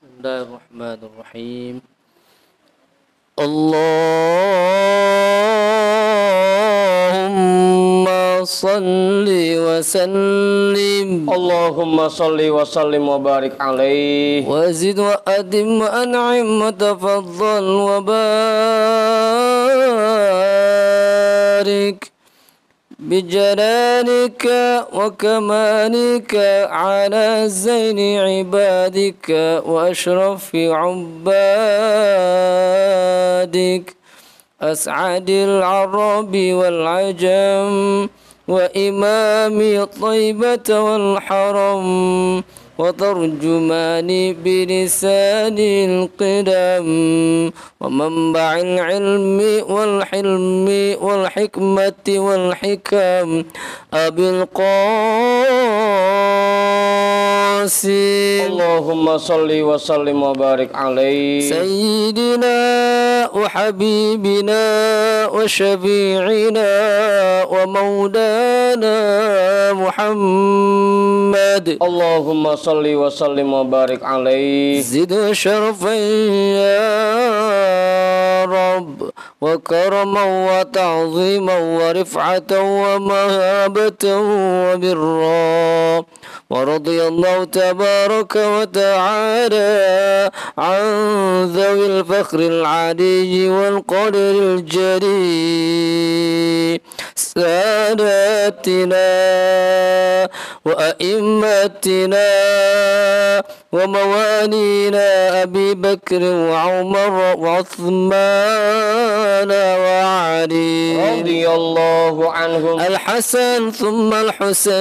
بسم الله الرحمن الرحيم. اللهم صل وسلم اللهم صل وسلم وبارك عليه وزد وأدم وأنعم وتفضل وبارك بجلالك وكمالك على زين عبادك وأشرف عبادك أسعد العرب والعجم وإمام طيبة والحرم وترجمان بلسان القدم ومنبع العلم والحلم والحكمة والحكم أبي القاسم اللهم صل وسلم وبارك عليه سيدنا وحبيبنا وشفيعنا ومولانا محمد اللهم صل وسلم وبارك عليه زد شرفا يا رب وكرما وتعظيما ورفعة ومهابة وبرا ورضي الله تبارك وتعالى عن ذوي الفخر العلي والقدر الجليل ساداتنا وأئمتنا وموالينا أبي بكر وعمر وعثمان وعلي رضي الله عنهم الحسن ثم الحسين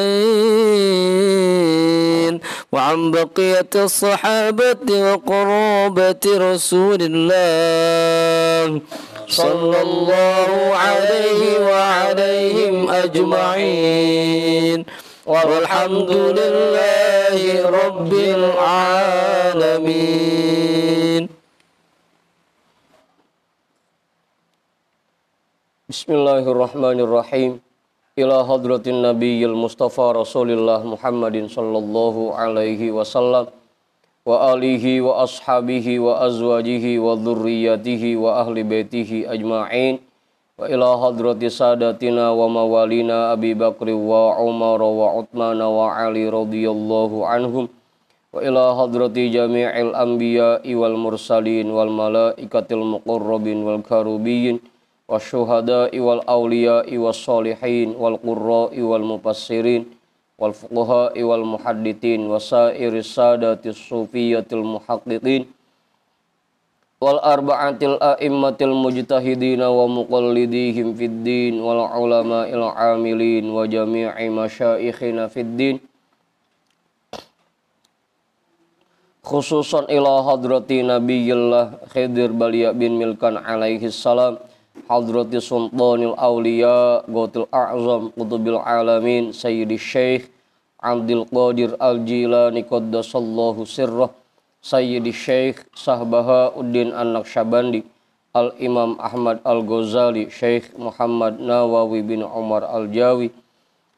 وعن بقية الصحابة وقرابة رسول الله صلى الله عليه وعليهم أجمعين والحمد لله رب العالمين. Bismillahirrahmanirrahim. Ila hadratin nabiyil mustafa rasulillah Muhammadin sallallahu alaihi wasallam wa alihi wa ashabihi wa azwajihi wa dhurriyyatihi wa ahli baitihi ajma'in wa ila hadrati sadatina wa mawalina Abi Bakri wa Umar wa Uthman wa Ali radhiyallahu anhum wa ila hadrati jami'il anbiya'i wal mursalin wal malaikatil muqarrabin wal karubiyin wasyuhada'i wal awliya'i was solihin wal qurra'i wal mufassirin wal fuqaha'i wal muhaddithin wasairis sadatis sufiyatil muhaqqiqin wal arba'atil a'immatil mujtahidina wa muqallidihim fid din wal ulama'il amilin wa jami'i masyaikhina fid din khususan ila hadrati nabiyillah Khidir Balia bin Milkan alaihi salam hadrati sultanil awliya Gautul a'zam qutubil alamin sayyidi syekh Abdul Qadir al-Jilani qaddasallahu sirrah sayyidi syekh Sahbaha Uddin An-Naqsyabandi al-Imam Ahmad al-Ghazali Syekh Muhammad Nawawi bin Umar al-Jawi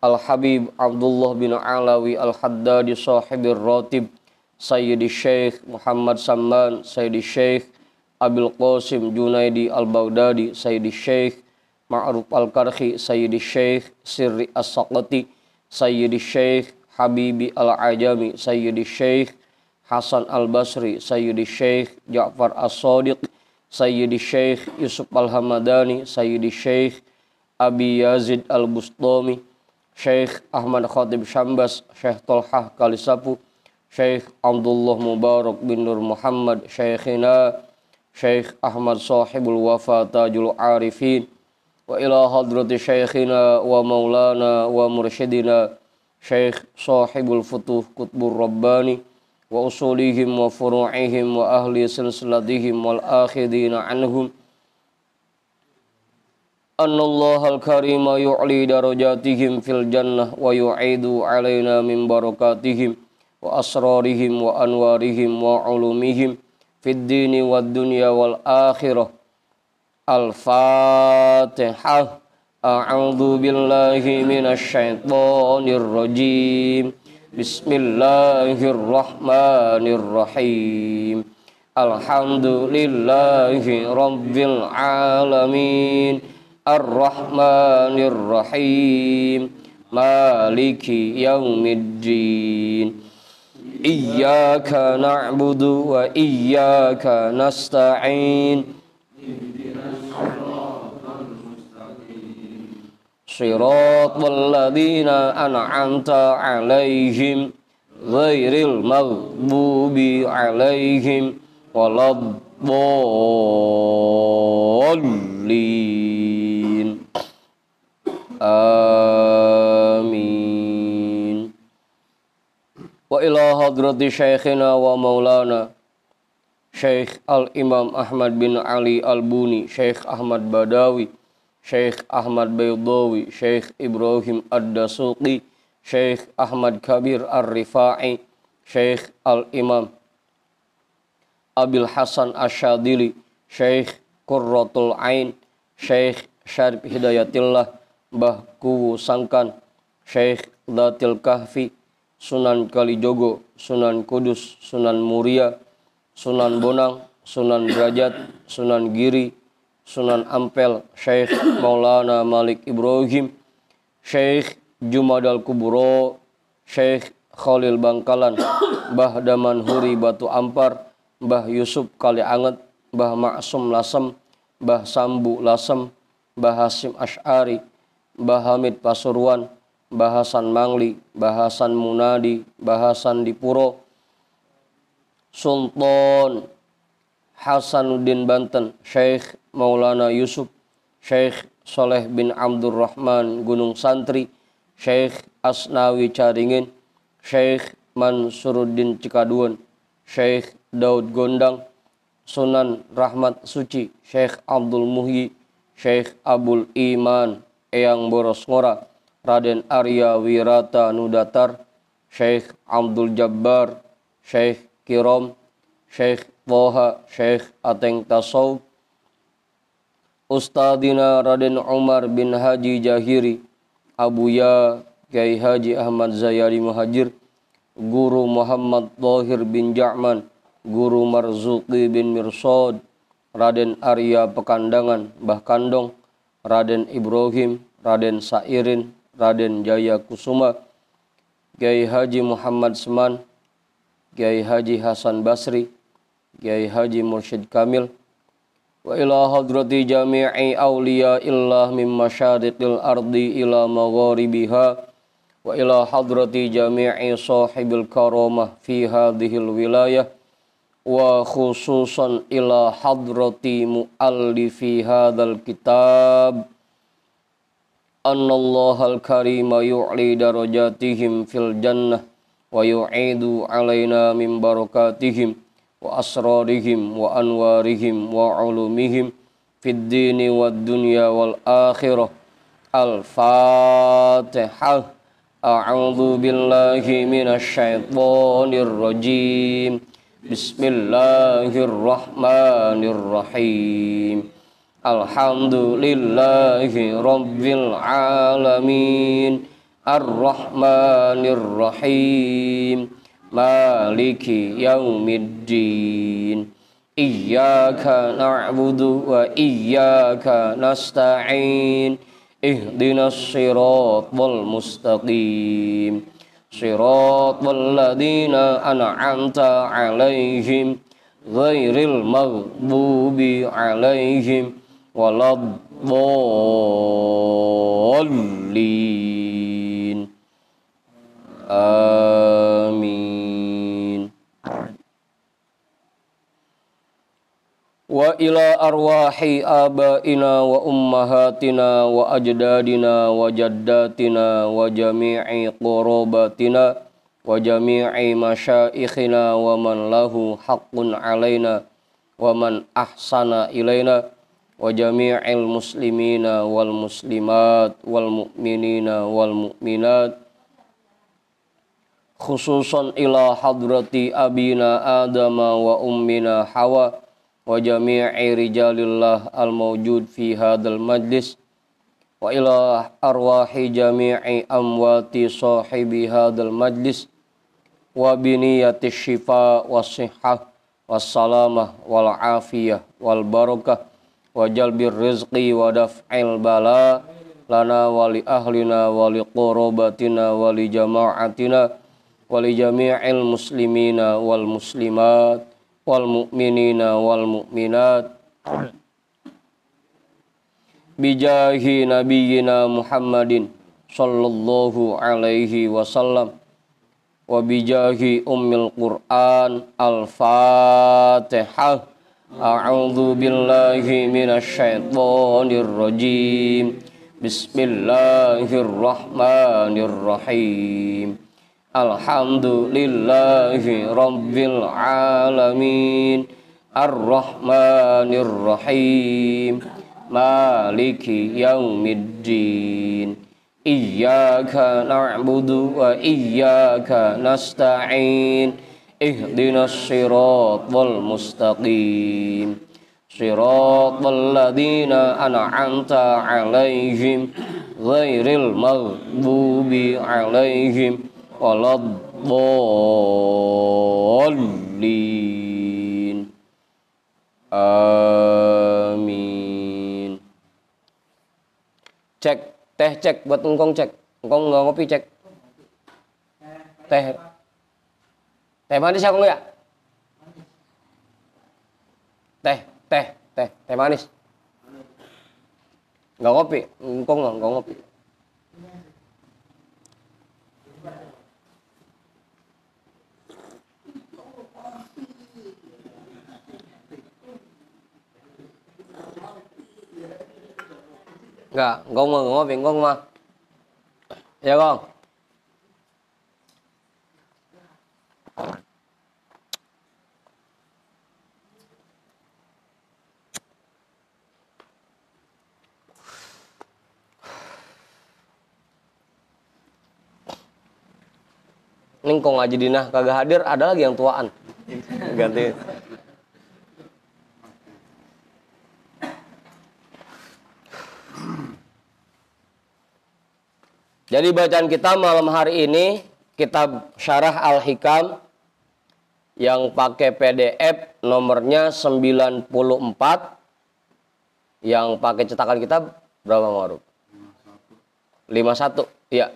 al-Habib Abdullah bin Alawi al-Haddadi sahibir ratib sayyidi syekh Muhammad Samman sayyidi syekh Abil Qasim Junaidi al-Baghdadi sayyidi syekh Ma'ruf al-Karhi sayyidi syekh Sirri as-Saqati sayyidi syekh Habibi al-Ajami sayyidi syekh Hasan al-Basri sayyidi syekh Ja'far as-Sadiq sayyidi syekh Yusuf al-Hamadani sayyidi syekh Abi Yazid al-Bustami Syekh Ahmad Khatib Syambas Syekh Tolhah Kalisapu Syekh Abdullah Mubarak bin Nur Muhammad Syekhina Syekh Ahmad Sahibul Wafa Tajul Arifin wa ila hadrati Syekhina wa maulana wa mursyidina Syekh Sahibul Futuh Qutbur Rabbani wa usulihim wa furu'ihim wa ahli silsilatihim wal akhidina anhum annallaha al-karima yu'li darajatihim fil jannah wa yu'idu alaina min barakatihim wa asrarihim wa anwarihim wa ulumihim fid dini wad dunya wal akhirah. Al-Fatihah. A'udzu billahi minasy syaithanir rajim. Bismillahirrahmanirrahim. Alhamdulillahi rabbil alamin. Ar-Rahmanir-Rahim. Maliki yaumiddin. Iyyaka na'budu wa iyyaka nasta'in. Shiratal ladzina an'amta 'alaihim ghairil maghdubi 'alaihim waladdallin. Amin. Wa ila hadrati syekhina wa maulana Syekh Al-Imam Ahmad bin Ali Al-Buni, Syekh Ahmad Badawi, Syekh Ahmad Baydawi, Syekh Ibrahim Ad-Dasuqi, Syekh Ahmad Kabir Ar-Rifa'i, Syekh Al-Imam Abil Hasan Asyadili, Syekh Qurratul Ain, Syekh Syarif Hidayatillah, Mbah Kuwu Sangkan, Syekh Datil Kahfi, Sunan Kalijogo, Sunan Kudus, Sunan Muria, Sunan Bonang, Sunan Derajat, Sunan Giri, Sunan Ampel, Syekh Maulana Malik Ibrahim, Syekh Jumadal Kuburo, Syekh Khalil Bangkalan, Mbah Daman Huri Batu Ampar, Mbah Yusuf Kalianget, Mbah Maksum Lasem, Mbah Sambu Lasem, Mbah Hasim Asy'ari, Mbah Hamid Pasuruan, Mbah Hasan Mangli, Mbah Hasan Munadi, Mbah Hasan Dipuro, Sultan Hasanuddin Banten, Syekh Maulana Yusuf, Syekh Soleh bin Abdurrahman Gunung Santri, Syekh Asnawi Caringin, Syekh Mansuruddin Cikaduan, Syekh Daud Gondang, Sunan Rahmat Suci, Syekh Abdul Muhyi, Syekh Abul Iman Eyang Boros Ngora, Raden Arya Wirata Nudatar, Syekh Abdul Jabbar, Syekh Kirom, Syekh Toha, Syekh Ateng Tasawuf, Ustadina Raden Umar bin Haji Jahiri, Abuya Kiai Haji Ahmad Zayadi Muhajir, Guru Muhammad Thohir bin Ja'man, Guru Marzuki bin Mirsad, Raden Arya Pekandangan, Mbah Kandong, Raden Ibrahim, Raden Sairin, Raden Jaya Kusuma, Kiai Haji Muhammad Seman, Kiai Haji Hasan Basri, Kiai Haji Mursyid Kamil, wa ila hadrati jami'i awliya illah min masyariqil ardi ila magharibiha, wa ila hadrati jami'i sahibil karamah fi hadhil wilayah, wa khususan ila hadrati muallifi hadzal kitab, annallahal karima yu'li darajatihim fil jannah wa yu'idu alaina min barakatihim wa asrarihim wa anwarihim wa ulumihim fid dini wad dunya wal akhirah. Al-Fatihah. A'udzu billahi minasy syaithanir rajim. Bismillahirrahmanirrahim. Alhamdulillahi rabbil alamin. Ar-Rahmanir-Rahim. Maliki yaumiddin. Iyyaka na'budu wa iyyaka nasta'in. Ihdinas siratal mustaqim. Siratal ladzina an'amta 'alaihim ghairil maghdubi 'alaihim waladdallin. Amin. Wa ila arwahi abaina wa ummahatina wa ajdadina wa jaddatina wa jami'i qurabatina wa jami'i masyaikhina wa man lahu haqqun alaina wa man ahsana ilaina wa jami'il muslimina wal muslimat wal mu'minina wal mu'minat, khususan ila hadrati abina Adama wa ummina Hawa wa jami'i rijalillah al-mawjud fi hadal majlis, wa ila arwahi jami'i amwati sahibi hadal majlis, wa biniyatis syifa wassihhah wassalamah wal afiyah wal barakah wa jalbir rizqi wa daf'il bala lana wa li ahlina wa li qurabatina wa li jama'atina wa li jami'il muslimina wal muslimat wal mu'minina wal mu'minat bijahi nabiyyina Muhammadin sallallahu alaihi wasallam wa bijahi ummil Qur'an al-Fatihah. A'udzu billahi minasyaitonir rajim. Bismillahirrahmanirrahim. Alhamdulillahi rabbil alamin. Ar-Rahmanir Rahim. Maliki yaumiddin. Iyyaka na'budu wa iyyaka nasta'in. Ihdinas siratal mustaqim. Siratal ladzina an'amta 'alaihim ghairil maghdubi 'alaihim waladdallin. Amin. Cek, teh cek buat engkong cek. Engkong nggak ngopi cek. Teh. Teh manis ya kong ya? Teh manis. Nggak ngopi, engkong nggak ngopi. Enggak, engkong mah ngopi, engkong mah. Ya, Kong. Ning kong aja dinah kagak hadir, ada lagi yang tuaan. Ganti. Jadi bacaan kita malam hari ini kitab Syarah Al-Hikam yang pakai PDF nomornya 94, yang pakai cetakan kitab berapa Ma'ruf? 51. Iya.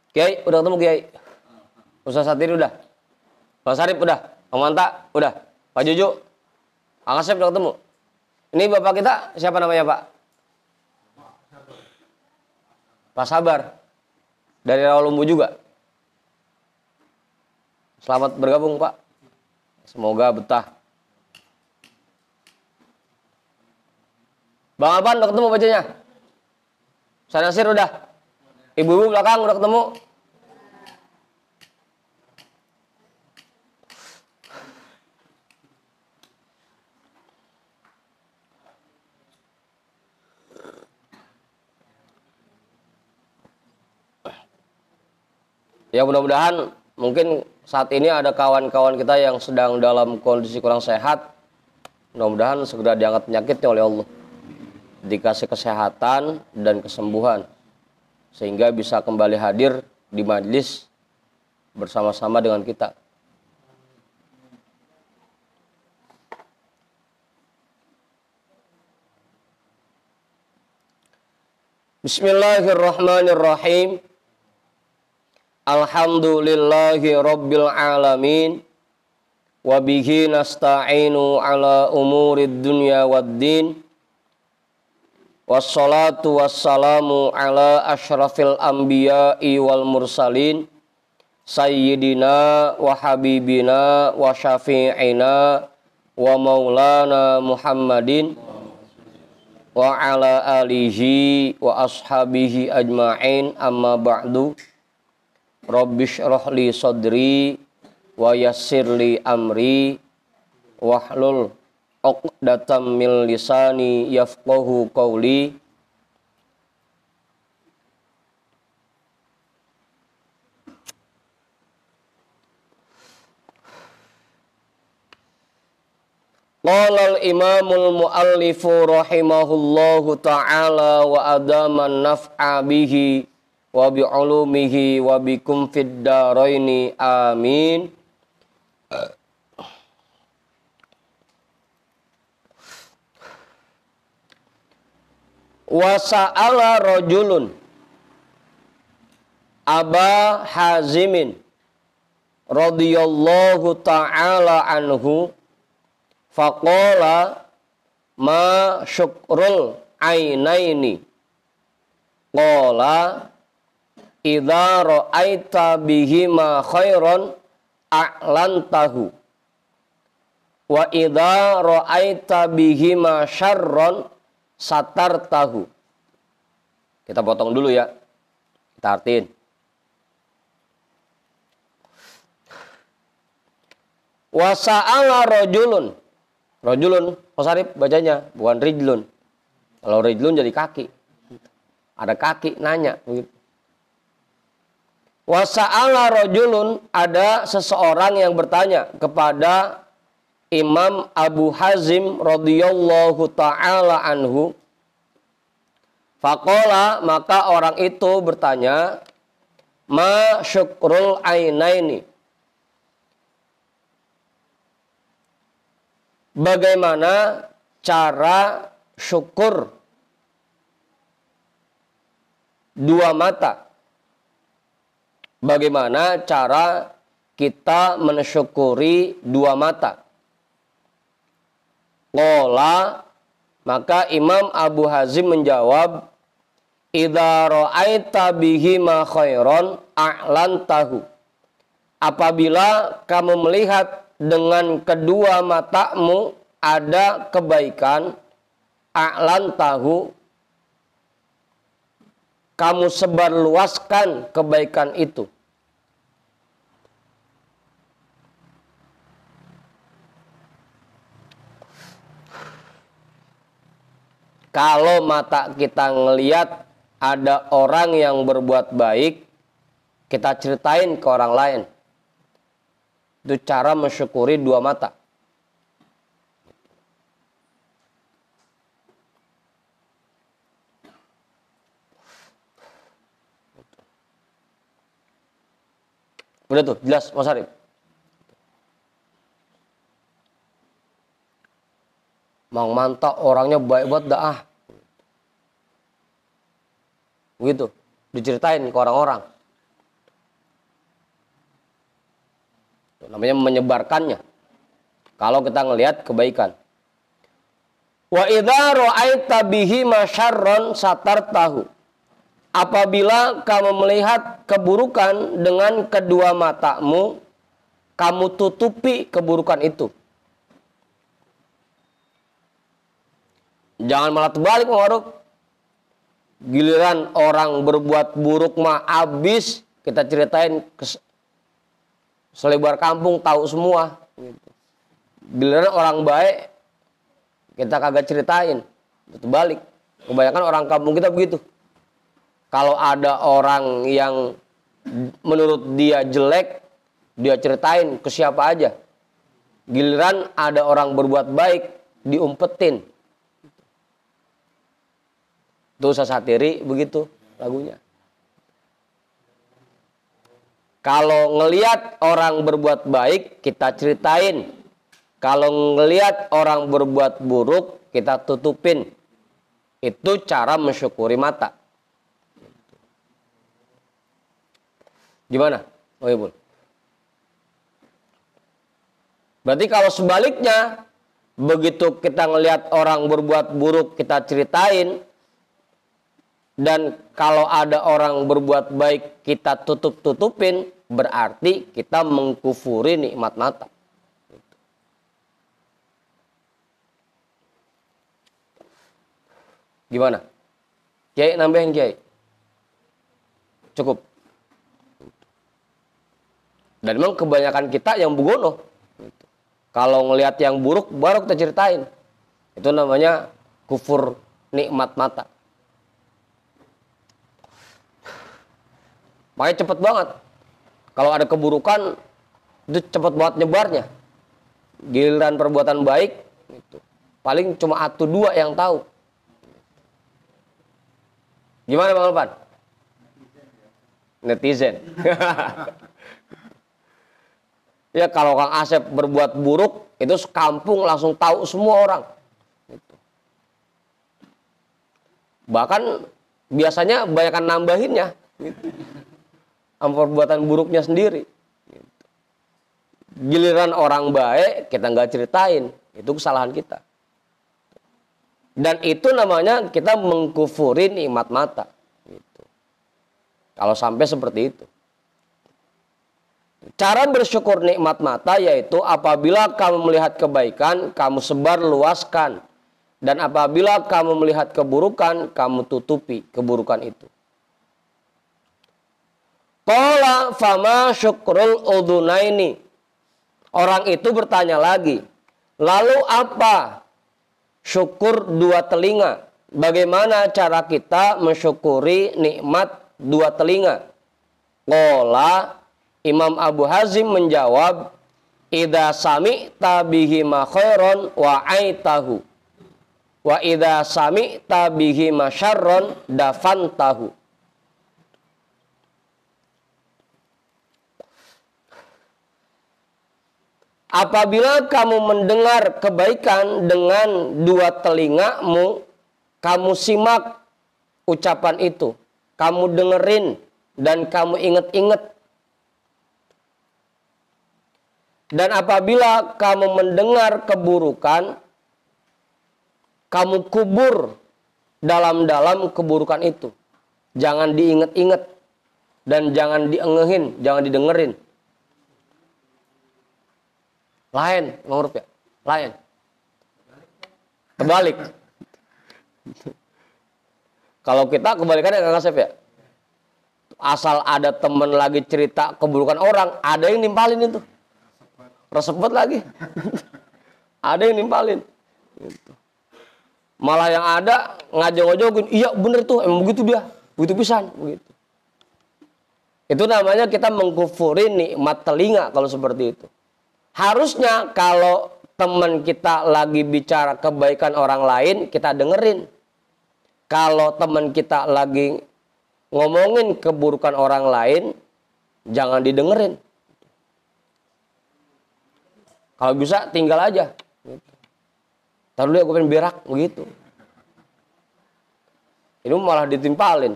Kiai, udah ketemu Kiai? Ustaz Satiri udah? Mas Arif udah? Om Manta udah? Pak Juju? Kang Asep udah ketemu? Ini bapak kita siapa namanya Pak? Pak Sabar. Dari Rawalumbu juga? Selamat bergabung Pak. Semoga betah. Bang Alpan udah ketemu bacanya? Ustaz Nasir udah? Ibu-ibu belakang udah ketemu? Ya mudah-mudahan mungkin saat ini ada kawan-kawan kita yang sedang dalam kondisi kurang sehat. Mudah-mudahan segera diangkat penyakitnya oleh Allah. Dikasih kesehatan dan kesembuhan. Sehingga bisa kembali hadir di majlis bersama-sama dengan kita. Bismillahirrahmanirrahim. Alhamdulillahi rabbil alamin. Wabihi nasta'inu ala umurid dunya waddin. Wassalatu wassalamu ala ashrafil anbiya'i wal mursalin. Sayyidina wa habibina wa syafi'ina wa maulana Muhammadin. Wa ala alihi wa ashabihi ajma'in amma ba'du. Rabbish rohli sodri wa yassirli amri wahlul uqdatam min lisani yafqahu qawli. Qala al-imamul muallifu rahimahullahu ta'ala wa adaman naf'a bihi wa bi'ulumihi wa bikum fid daraini amin. Wa sa'ala rajulun Aba Hazimin radhiyallahu ta'ala anhu faqala ma syukrul ainaini qala idza ra'aita bihima khairan a'lantahu wa idza ra'aita bihima syarran satartahu. Kita potong dulu ya, kita artiin. Wa sa'ala rajulun. Rajulun, Pasarip bacanya, bukan rijlun. Kalau rijlun jadi kaki. Ada kaki nanya. Wa sa'ala rajulun, ada seseorang yang bertanya kepada Imam Abu Hazim radhiyallahu ta'ala anhu. Faqala, maka orang itu bertanya, ma syukrul ainaini. Bagaimana cara syukur dua mata? Bagaimana cara kita mensyukuri dua mata? Qala, maka Imam Abu Hazim menjawab, idza ra'aita bihima khairan a'lantahu. Apabila kamu melihat dengan kedua matamu ada kebaikan, a'lantahu, kamu sebarluaskan kebaikan itu. Kalau mata kita ngelihat ada orang yang berbuat baik, kita ceritain ke orang lain. Itu cara mensyukuri dua mata. Udah tuh, jelas Mas Arif. Mang Manta orangnya baik banget dah. Begitu, diceritain ke orang-orang. Namanya menyebarkannya. Kalau kita ngelihat kebaikan. Wa idza ra'aita bihi masyarron satartahu. Apabila kamu melihat keburukan dengan kedua matamu, kamu tutupi keburukan itu. Jangan malah terbalik, Maruf. Giliran orang berbuat buruk mah abis kita ceritain selebar kampung tahu semua. Giliran orang baik kita kagak ceritain. Terbalik. Kebanyakan orang kampung kita begitu. Kalau ada orang yang menurut dia jelek, dia ceritain ke siapa aja. Giliran ada orang berbuat baik, diumpetin. Dosa satiri begitu lagunya. Kalau ngelihat orang berbuat baik, kita ceritain. Kalau ngelihat orang berbuat buruk, kita tutupin. Itu cara mensyukuri mata. Gimana? Oh iya, berarti kalau sebaliknya, begitu kita ngelihat orang berbuat buruk, kita ceritain. Dan kalau ada orang berbuat baik, kita tutup-tutupin. Berarti kita mengkufuri nikmat mata. Gimana? Kiai, nambahin Kiai. Cukup. Dan memang kebanyakan kita yang begono. Kalau ngelihat yang buruk, baru kita ceritain. Itu namanya kufur nikmat mata. Makanya cepet banget. Kalau ada keburukan, itu cepet banget nyebarnya. Giliran perbuatan baik, Gitu. Paling cuma atu dua yang tahu. Gimana Bang Alpan? Netizen. Ya kalau Kang Asep berbuat buruk, itu sekampung langsung tahu semua orang. Gitu. Bahkan biasanya banyakan nambahinnya. Gitu. Perbuatan buruknya sendiri. Gitu. Giliran orang baik, kita nggak ceritain. Itu kesalahan kita. Dan itu namanya kita mengkufuri nikmat mata. Gitu. Kalau sampai seperti itu. Cara bersyukur nikmat mata yaitu apabila kamu melihat kebaikan, kamu sebar luaskan. Dan apabila kamu melihat keburukan, kamu tutupi keburukan itu. Qala fama syukrul udhunaini. Orang itu bertanya lagi, lalu apa syukur dua telinga? Bagaimana cara kita mensyukuri nikmat dua telinga? Qala Imam Abu Hazim menjawab, idza sami'ta bihi ma khairon wa aitahu wa idza sami'ta bihi ma syarron dafantahu. Apabila kamu mendengar kebaikan dengan dua telingamu, kamu simak ucapan itu, kamu dengerin dan kamu inget-inget. Dan apabila kamu mendengar keburukan, kamu kubur dalam-dalam keburukan itu. Jangan diinget-inget dan jangan diengehin, jangan didengerin. Lain, nguruf ya? Lain. Terbalik. Kalau kita kebalikannya Kang Asep ya. Asal ada temen lagi cerita keburukan orang, ada yang nimpalin itu. Resepet lagi. Ada yang nimpalin. Gitu. Malah yang ada ngajak-ngajakin, iya bener tuh, emang begitu dia. Begitu pisan. Begitu. Itu namanya kita mengkufuri nikmat telinga kalau seperti itu. Harusnya kalau teman kita lagi bicara kebaikan orang lain, kita dengerin. Kalau teman kita lagi ngomongin keburukan orang lain, jangan didengerin. Kalau bisa tinggal aja. Taruh dulu ya, gue pengen berak. Begitu. Ini malah ditimpalin.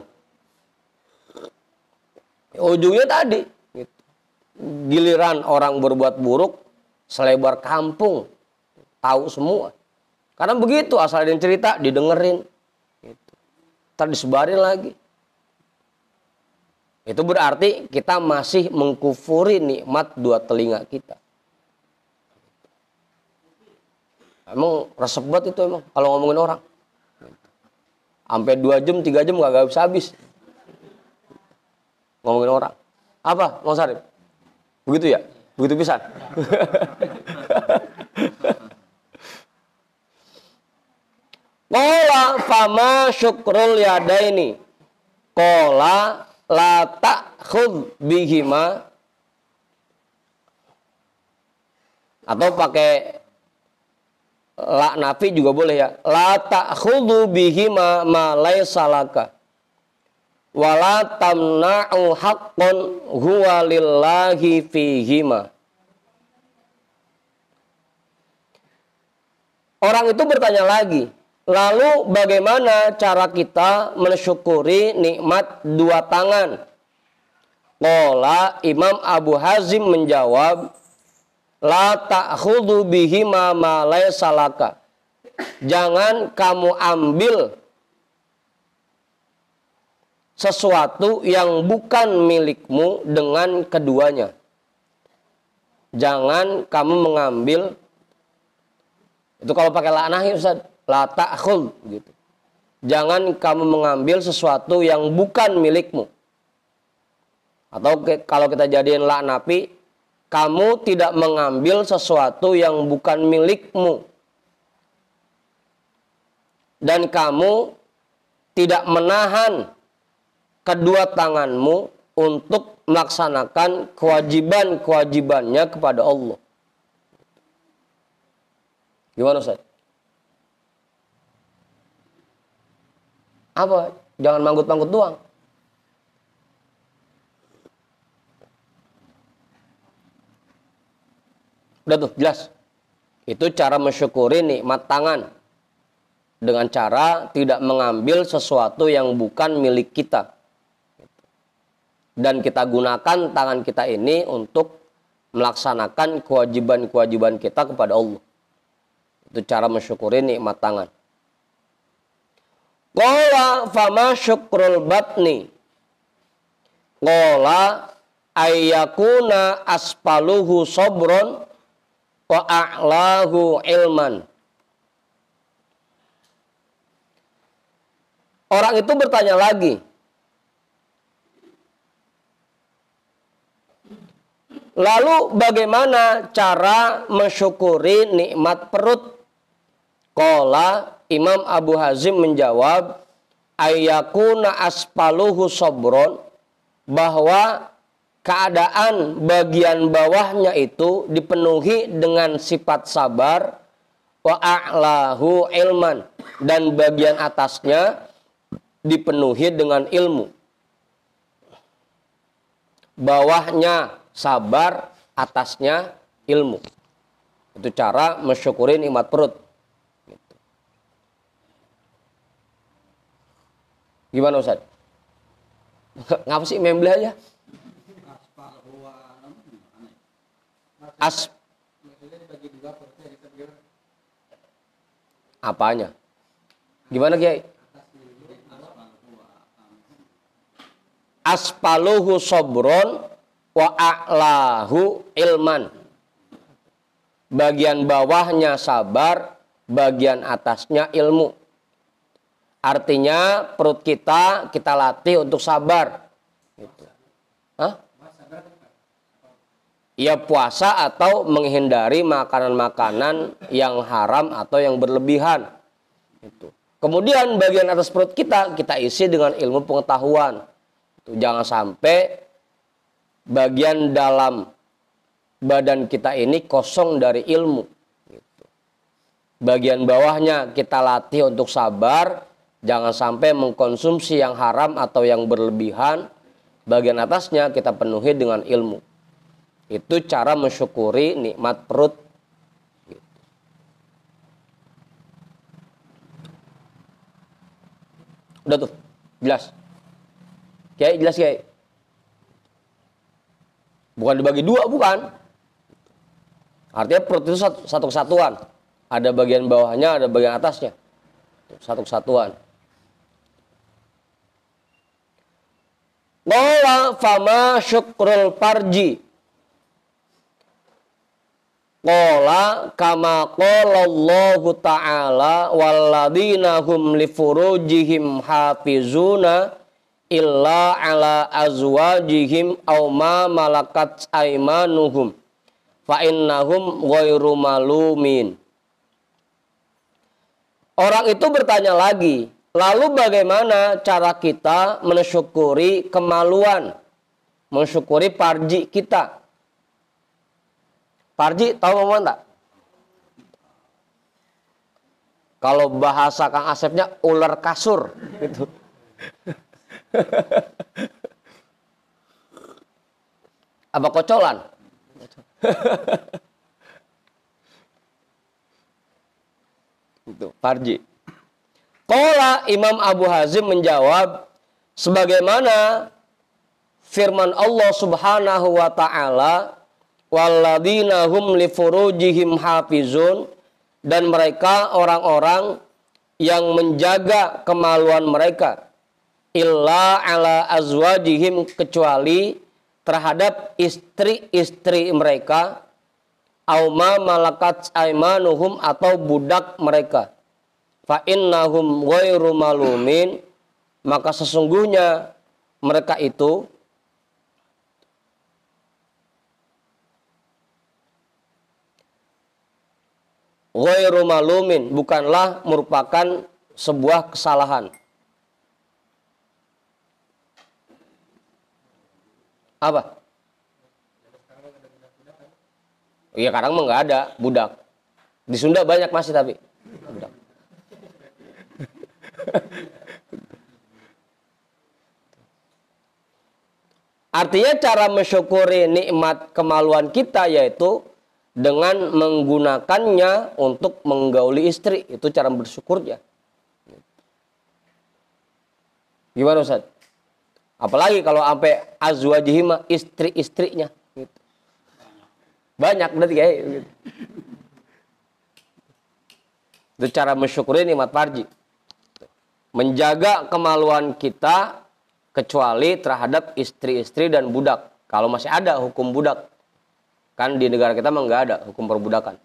Ujungnya tadi. Gitu. Giliran orang berbuat buruk, selebar kampung. Tahu semua. Karena begitu, asal ada yang cerita, didengerin. Gitu. Ntar disebarin lagi. Itu berarti kita masih mengkufuri nikmat dua telinga kita. Emang resep banget itu emang kalau ngomongin orang. Sampai 2 jam, 3 jam gak habis-habis. Ngomongin orang. Apa, Mang Sarip? Begitu ya? Begitu pisan. Qala fama syukrul yadaini. Qala la ta'khudh bihima. Atau pakai la nafi juga boleh ya. La ta'khudhu bihima ma laysa laka. Wa la tamna'u haqqan huwa lillahi fihima. Orang itu bertanya lagi, lalu bagaimana cara kita mensyukuri nikmat dua tangan? Qala Imam Abu Hazim menjawab, la ta'khudhu bihima ma laysa laka. Jangan kamu ambil sesuatu yang bukan milikmu dengan keduanya. Jangan kamu mengambil, itu kalau pakai la nahi Ustaz, la ta'khudh gitu. Jangan kamu mengambil sesuatu yang bukan milikmu. Atau kalau kita jadiin la nafi, kamu tidak mengambil sesuatu yang bukan milikmu. Dan kamu tidak menahan kedua tanganmu untuk melaksanakan kewajiban-kewajibannya kepada Allah. Gimana Ustaz? Apa? Jangan manggut-manggut doang. Udah tuh, jelas. Itu cara mensyukuri nikmat tangan. Dengan cara tidak mengambil sesuatu yang bukan milik kita. Dan kita gunakan tangan kita ini untuk melaksanakan kewajiban-kewajiban kita kepada Allah. Itu cara mensyukuri nikmat tangan. Qala fama syukrul batni. Qala ayyakuna aspaluhu sobron wa a'lahu ilman. Orang itu bertanya lagi. Lalu bagaimana cara mensyukuri nikmat perut? Qala Imam Abu Hazim menjawab, ayyakuna aspaluhu sobron, bahwa keadaan bagian bawahnya itu dipenuhi dengan sifat sabar, wa a'lahu ilman, dan bagian atasnya dipenuhi dengan ilmu. Bawahnya sabar, atasnya ilmu. Itu cara mensyukuri nikmat perut. Gitu. Gimana Ustaz? Ngapa sih membeli aja? Apanya? Gimana Kiai? Aspaluhu sobron wa a'lahu ilman. Bagian bawahnya sabar, bagian atasnya ilmu. Artinya perut kita latih untuk sabar. Gitu. Hah? Ya puasa atau menghindari makanan-makanan yang haram atau yang berlebihan. Gitu. Kemudian bagian atas perut kita isi dengan ilmu pengetahuan. Jangan sampai bagian dalam badan kita ini kosong dari ilmu. Gitu. Bagian bawahnya kita latih untuk sabar, jangan sampai mengkonsumsi yang haram atau yang berlebihan. Bagian atasnya kita penuhi dengan ilmu. Itu cara mensyukuri nikmat perut. Gitu. Udah tuh, jelas. Kiai jelas Kiai. Bukan dibagi dua, bukan. Artinya perut itu satu kesatuan. Ada bagian bawahnya, ada bagian atasnya. Satu kesatuan. Qala fama syukrul farji. Qala kama qala Allah Ta'ala walladzina hum li furujihim hafizuna illa ala azwajihim aw ma malakat aymanuhum fa innahum ghairu malumin. Orang itu bertanya lagi, lalu bagaimana cara kita mensyukuri kemaluan, mensyukuri farji kita? Farji tahu ngomong tak? Kalau bahasa Kang Asepnya ular kasur gitu. Apa kocolan? Itu farji. Qala Imam Abu Hazim menjawab, sebagaimana firman Allah Subhanahu wa taala, walladzina hum li furujihim hafizun, dan mereka orang-orang yang menjaga kemaluan mereka, illa ala azwajihim, kecuali terhadap istri-istri mereka, auma malakat aimanuhum, atau budak mereka. Fa innahum ghairu malumin, maka sesungguhnya mereka itu ghairu malumin, bukanlah merupakan sebuah kesalahan. Apa? Iya, kadang mah nggak ada budak. Di Sunda banyak masih tapi. Budak. Artinya cara mensyukuri nikmat kemaluan kita yaitu dengan menggunakannya untuk menggauli istri. Itu cara bersyukurnya. Gimana Ustaz? Apalagi kalau sampai azwajihima, istri-istrinya. Gitu. Banyak berarti kayak gitu. Itu cara mensyukuri nikmat farji. Menjaga kemaluan kita kecuali terhadap istri-istri dan budak. Kalau masih ada hukum budak. Kan di negara kita memang nggak ada hukum perbudakan.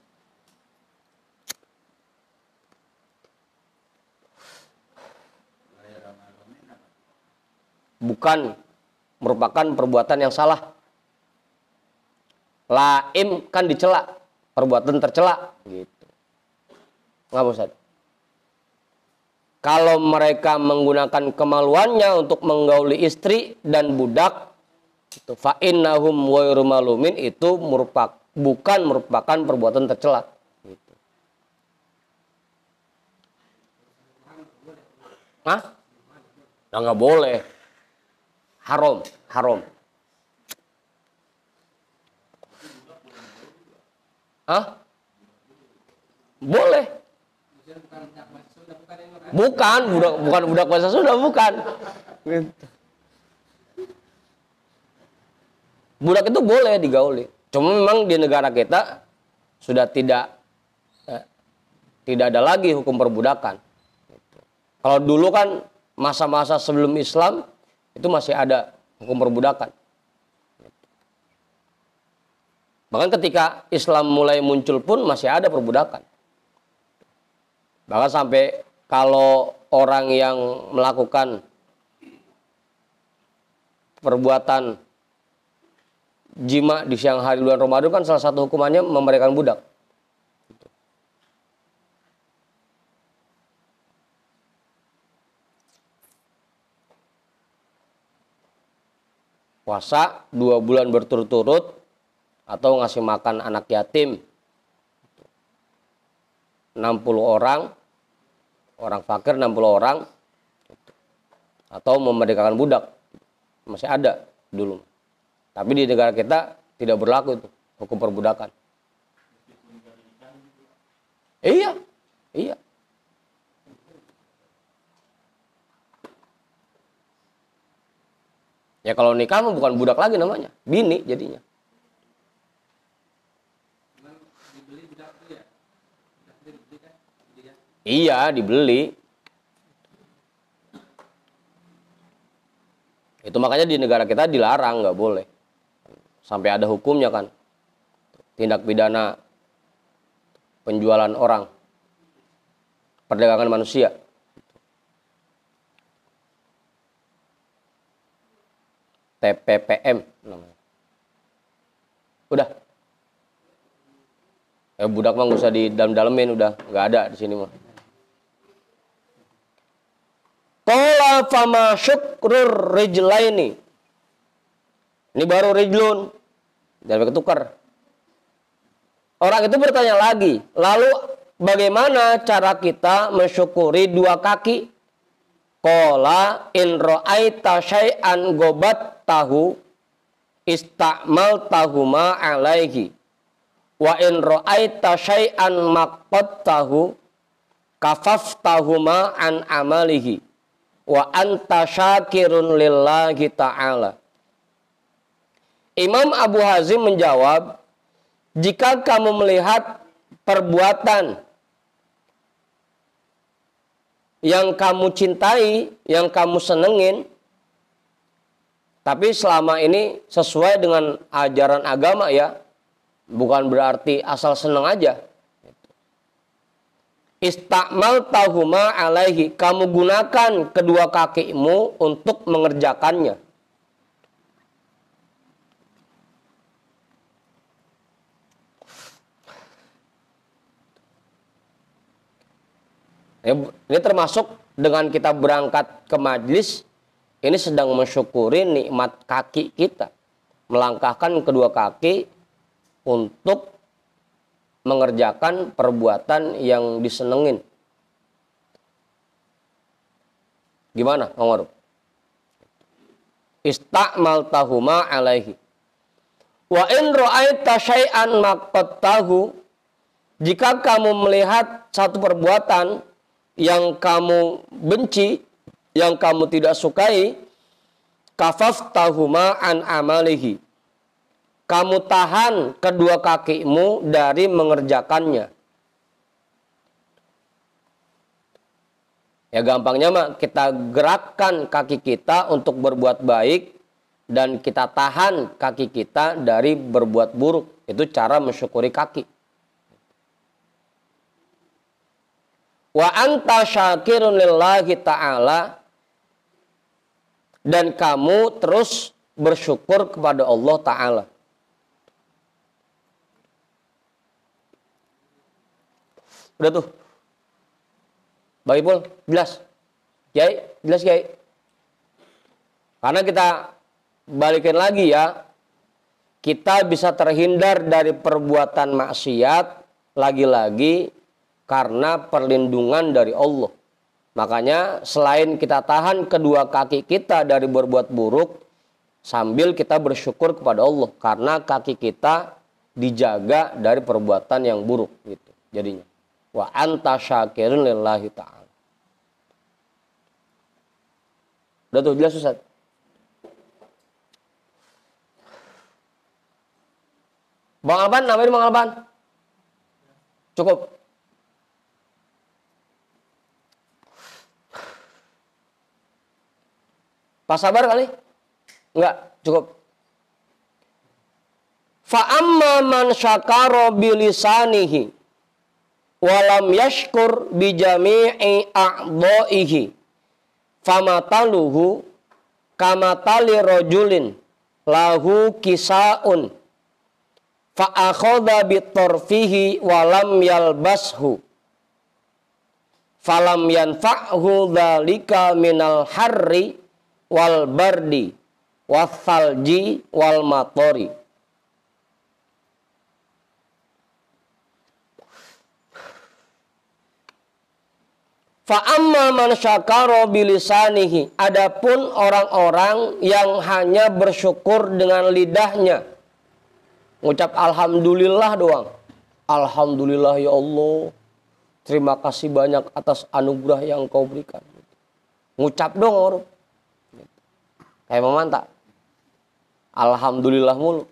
Bukan merupakan perbuatan yang salah. Laim kan dicela, perbuatan tercela gitu. Nggak Ustaz? Kalau mereka menggunakan kemaluannya untuk menggauli istri dan budak, itu fa innahum ghairu malumin, itu bukan merupakan perbuatan tercela. Gitu. Hah? Nah, nggak boleh. Haram, haram. Hah? Boleh. Bukan budak bahasa Sunda, bukan. Budak itu boleh digauli. Cuma memang di negara kita sudah tidak ada lagi hukum perbudakan. Kalau dulu kan masa-masa sebelum Islam itu masih ada hukum perbudakan. Bahkan ketika Islam mulai muncul pun masih ada perbudakan. Bahkan sampai kalau orang yang melakukan perbuatan jima di siang hari bulan Ramadan kan salah satu hukumannya memerdekakan budak. Puasa 2 bulan berturut-turut atau ngasih makan anak yatim 60 orang, orang fakir 60 orang, atau memerdekakan budak masih ada dulu. Tapi di negara kita tidak berlaku itu hukum perbudakan. Iya, iya. Ya kalau nikah mah bukan budak lagi namanya, bini jadinya. Iya, dibeli. Itu makanya di negara kita dilarang, nggak boleh. Sampai ada hukumnya kan. Tindak pidana penjualan orang. Perdagangan manusia. TPPM namanya. Udah. Ya budak mah nggak usah di dalam-dalemin, udah nggak ada di sini mah. Qala fama syukrur rijlaini. Ini baru rijlun. Jangan ketukar. Orang itu bertanya lagi, lalu bagaimana cara kita mensyukuri 2 kaki? Qala in ra'aita syai'an gobat tahu istakmal tahuma alaihi. Wa in ra'aita syai'an maqat tahu kafaf tahuma an amalihi. Wa anta syakirun lillahi ta'ala. Imam Abu Hazim menjawab, jika kamu melihat perbuatan yang kamu cintai, yang kamu senengin, tapi selama ini sesuai dengan ajaran agama ya, bukan berarti asal seneng aja. Istakmal tahuma alaihi, kamu gunakan kedua kakimu untuk mengerjakannya. Ini termasuk dengan kita berangkat ke majlis, ini sedang mensyukuri nikmat kaki kita. Melangkahkan kedua kaki untuk mengerjakan perbuatan yang disenengin. Gimana, Omar? Istakmaltahuma alaihi. Wa in ra'aita syai'an maqtattahu, jika kamu melihat satu perbuatan yang kamu benci, yang kamu tidak sukai, kafaftahuma an amalihi, kamu tahan kedua kakimu dari mengerjakannya. Ya gampangnya mah kita gerakkan kaki kita untuk berbuat baik dan kita tahan kaki kita dari berbuat buruk. Itu cara mensyukuri kaki. Wa anta syakirun lillahi ta'ala, dan kamu terus bersyukur kepada Allah Ta'ala. Udah tuh. Bang Ipul, jelas? Kiai, jelas Kiai? Karena kita balikin lagi ya, kita bisa terhindar dari perbuatan maksiat lagi-lagi karena perlindungan dari Allah. Makanya selain kita tahan kedua kaki kita dari berbuat buruk, sambil kita bersyukur kepada Allah karena kaki kita dijaga dari perbuatan yang buruk gitu. Jadinya wa anta syakirun lillahi ta'ala. Udah tuh jelas Ustaz? Bang Alban, namanya Bang Alban? Cukup. Pas sabar kali? Enggak, cukup. Fa'amma man syakara bilisanihi walam yashkur bijami'i a'dha'ihi famataluhu kamatali rajulin lahu kisa'un fa'akhadha bitorfihi walam yalbashu falam yanfa'hu dhalika minal harri wal bardi wasalji wal matori. Fa'amma man syakara bilisanihi, adapun orang-orang yang hanya bersyukur dengan lidahnya, ngucap alhamdulillah doang. Alhamdulillah ya Allah, terima kasih banyak atas anugerah yang Engkau berikan. Ngucap dong orang. Kayak memantap. Alhamdulillah mulu.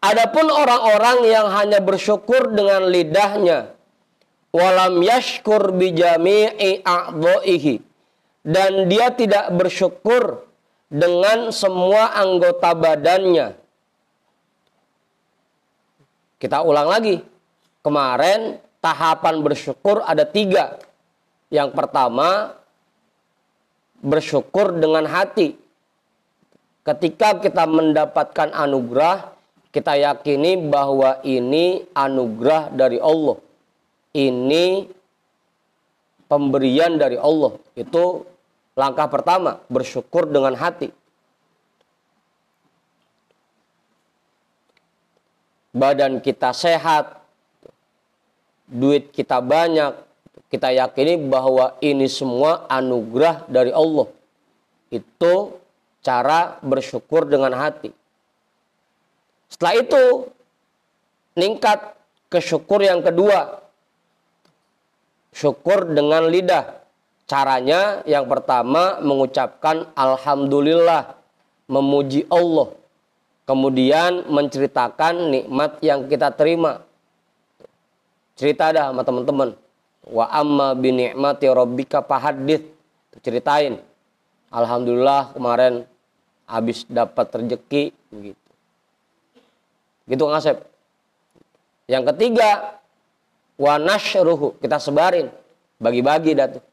Adapun orang-orang yang hanya bersyukur dengan lidahnya, walam yashkur bijami'i a'dha'ihi, dan dia tidak bersyukur dengan semua anggota badannya. Kita ulang lagi. Kemarin tahapan bersyukur ada 3. Yang pertama, bersyukur dengan hati. Ketika kita mendapatkan anugerah, kita yakini bahwa ini anugerah dari Allah. Ini pemberian dari Allah. Itu langkah pertama, bersyukur dengan hati. Badan kita sehat, duit kita banyak, kita yakini bahwa ini semua anugerah dari Allah. Itu cara bersyukur dengan hati. Setelah itu, ningkat ke syukur yang kedua. Syukur dengan lidah. Caranya yang pertama mengucapkan alhamdulillah, memuji Allah. Kemudian menceritakan nikmat yang kita terima. Cerita dah sama teman-teman. Wa amma bi ni'mati rabbika fahadits. Ceritain. Alhamdulillah kemarin habis dapat rezeki begitu. Gitu ngasep. Yang ketiga, wa nashruhu, kita sebarin, bagi-bagi dah tuh.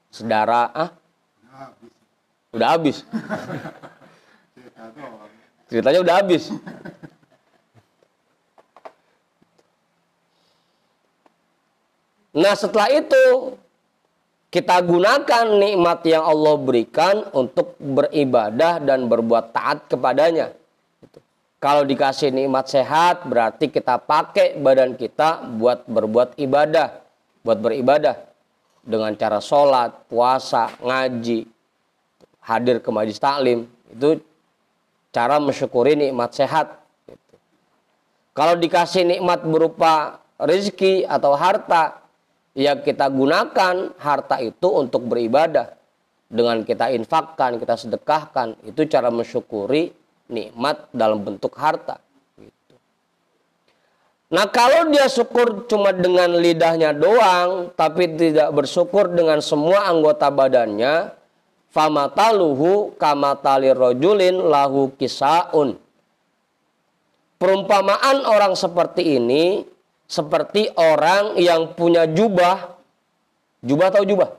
Sedara, udah habis. Ceritanya udah habis. Nah setelah itu, kita gunakan nikmat yang Allah berikan untuk beribadah dan berbuat taat kepadanya. Kalau dikasih nikmat sehat, berarti kita pakai badan kita buat berbuat ibadah. Buat beribadah. Dengan cara sholat, puasa, ngaji, hadir ke majelis taklim. Itu cara mensyukuri nikmat sehat. Kalau dikasih nikmat berupa rezeki atau harta, ya kita gunakan harta itu untuk beribadah. Dengan kita infakkan, kita sedekahkan. Itu cara mensyukuri nikmat dalam bentuk harta. Gitu. Nah kalau dia syukur cuma dengan lidahnya doang, tapi tidak bersyukur dengan semua anggota badannya, famataluhu kamatalir rojulin lahu kisaun. Perumpamaan orang seperti ini seperti orang yang punya jubah. Jubah atau jubah?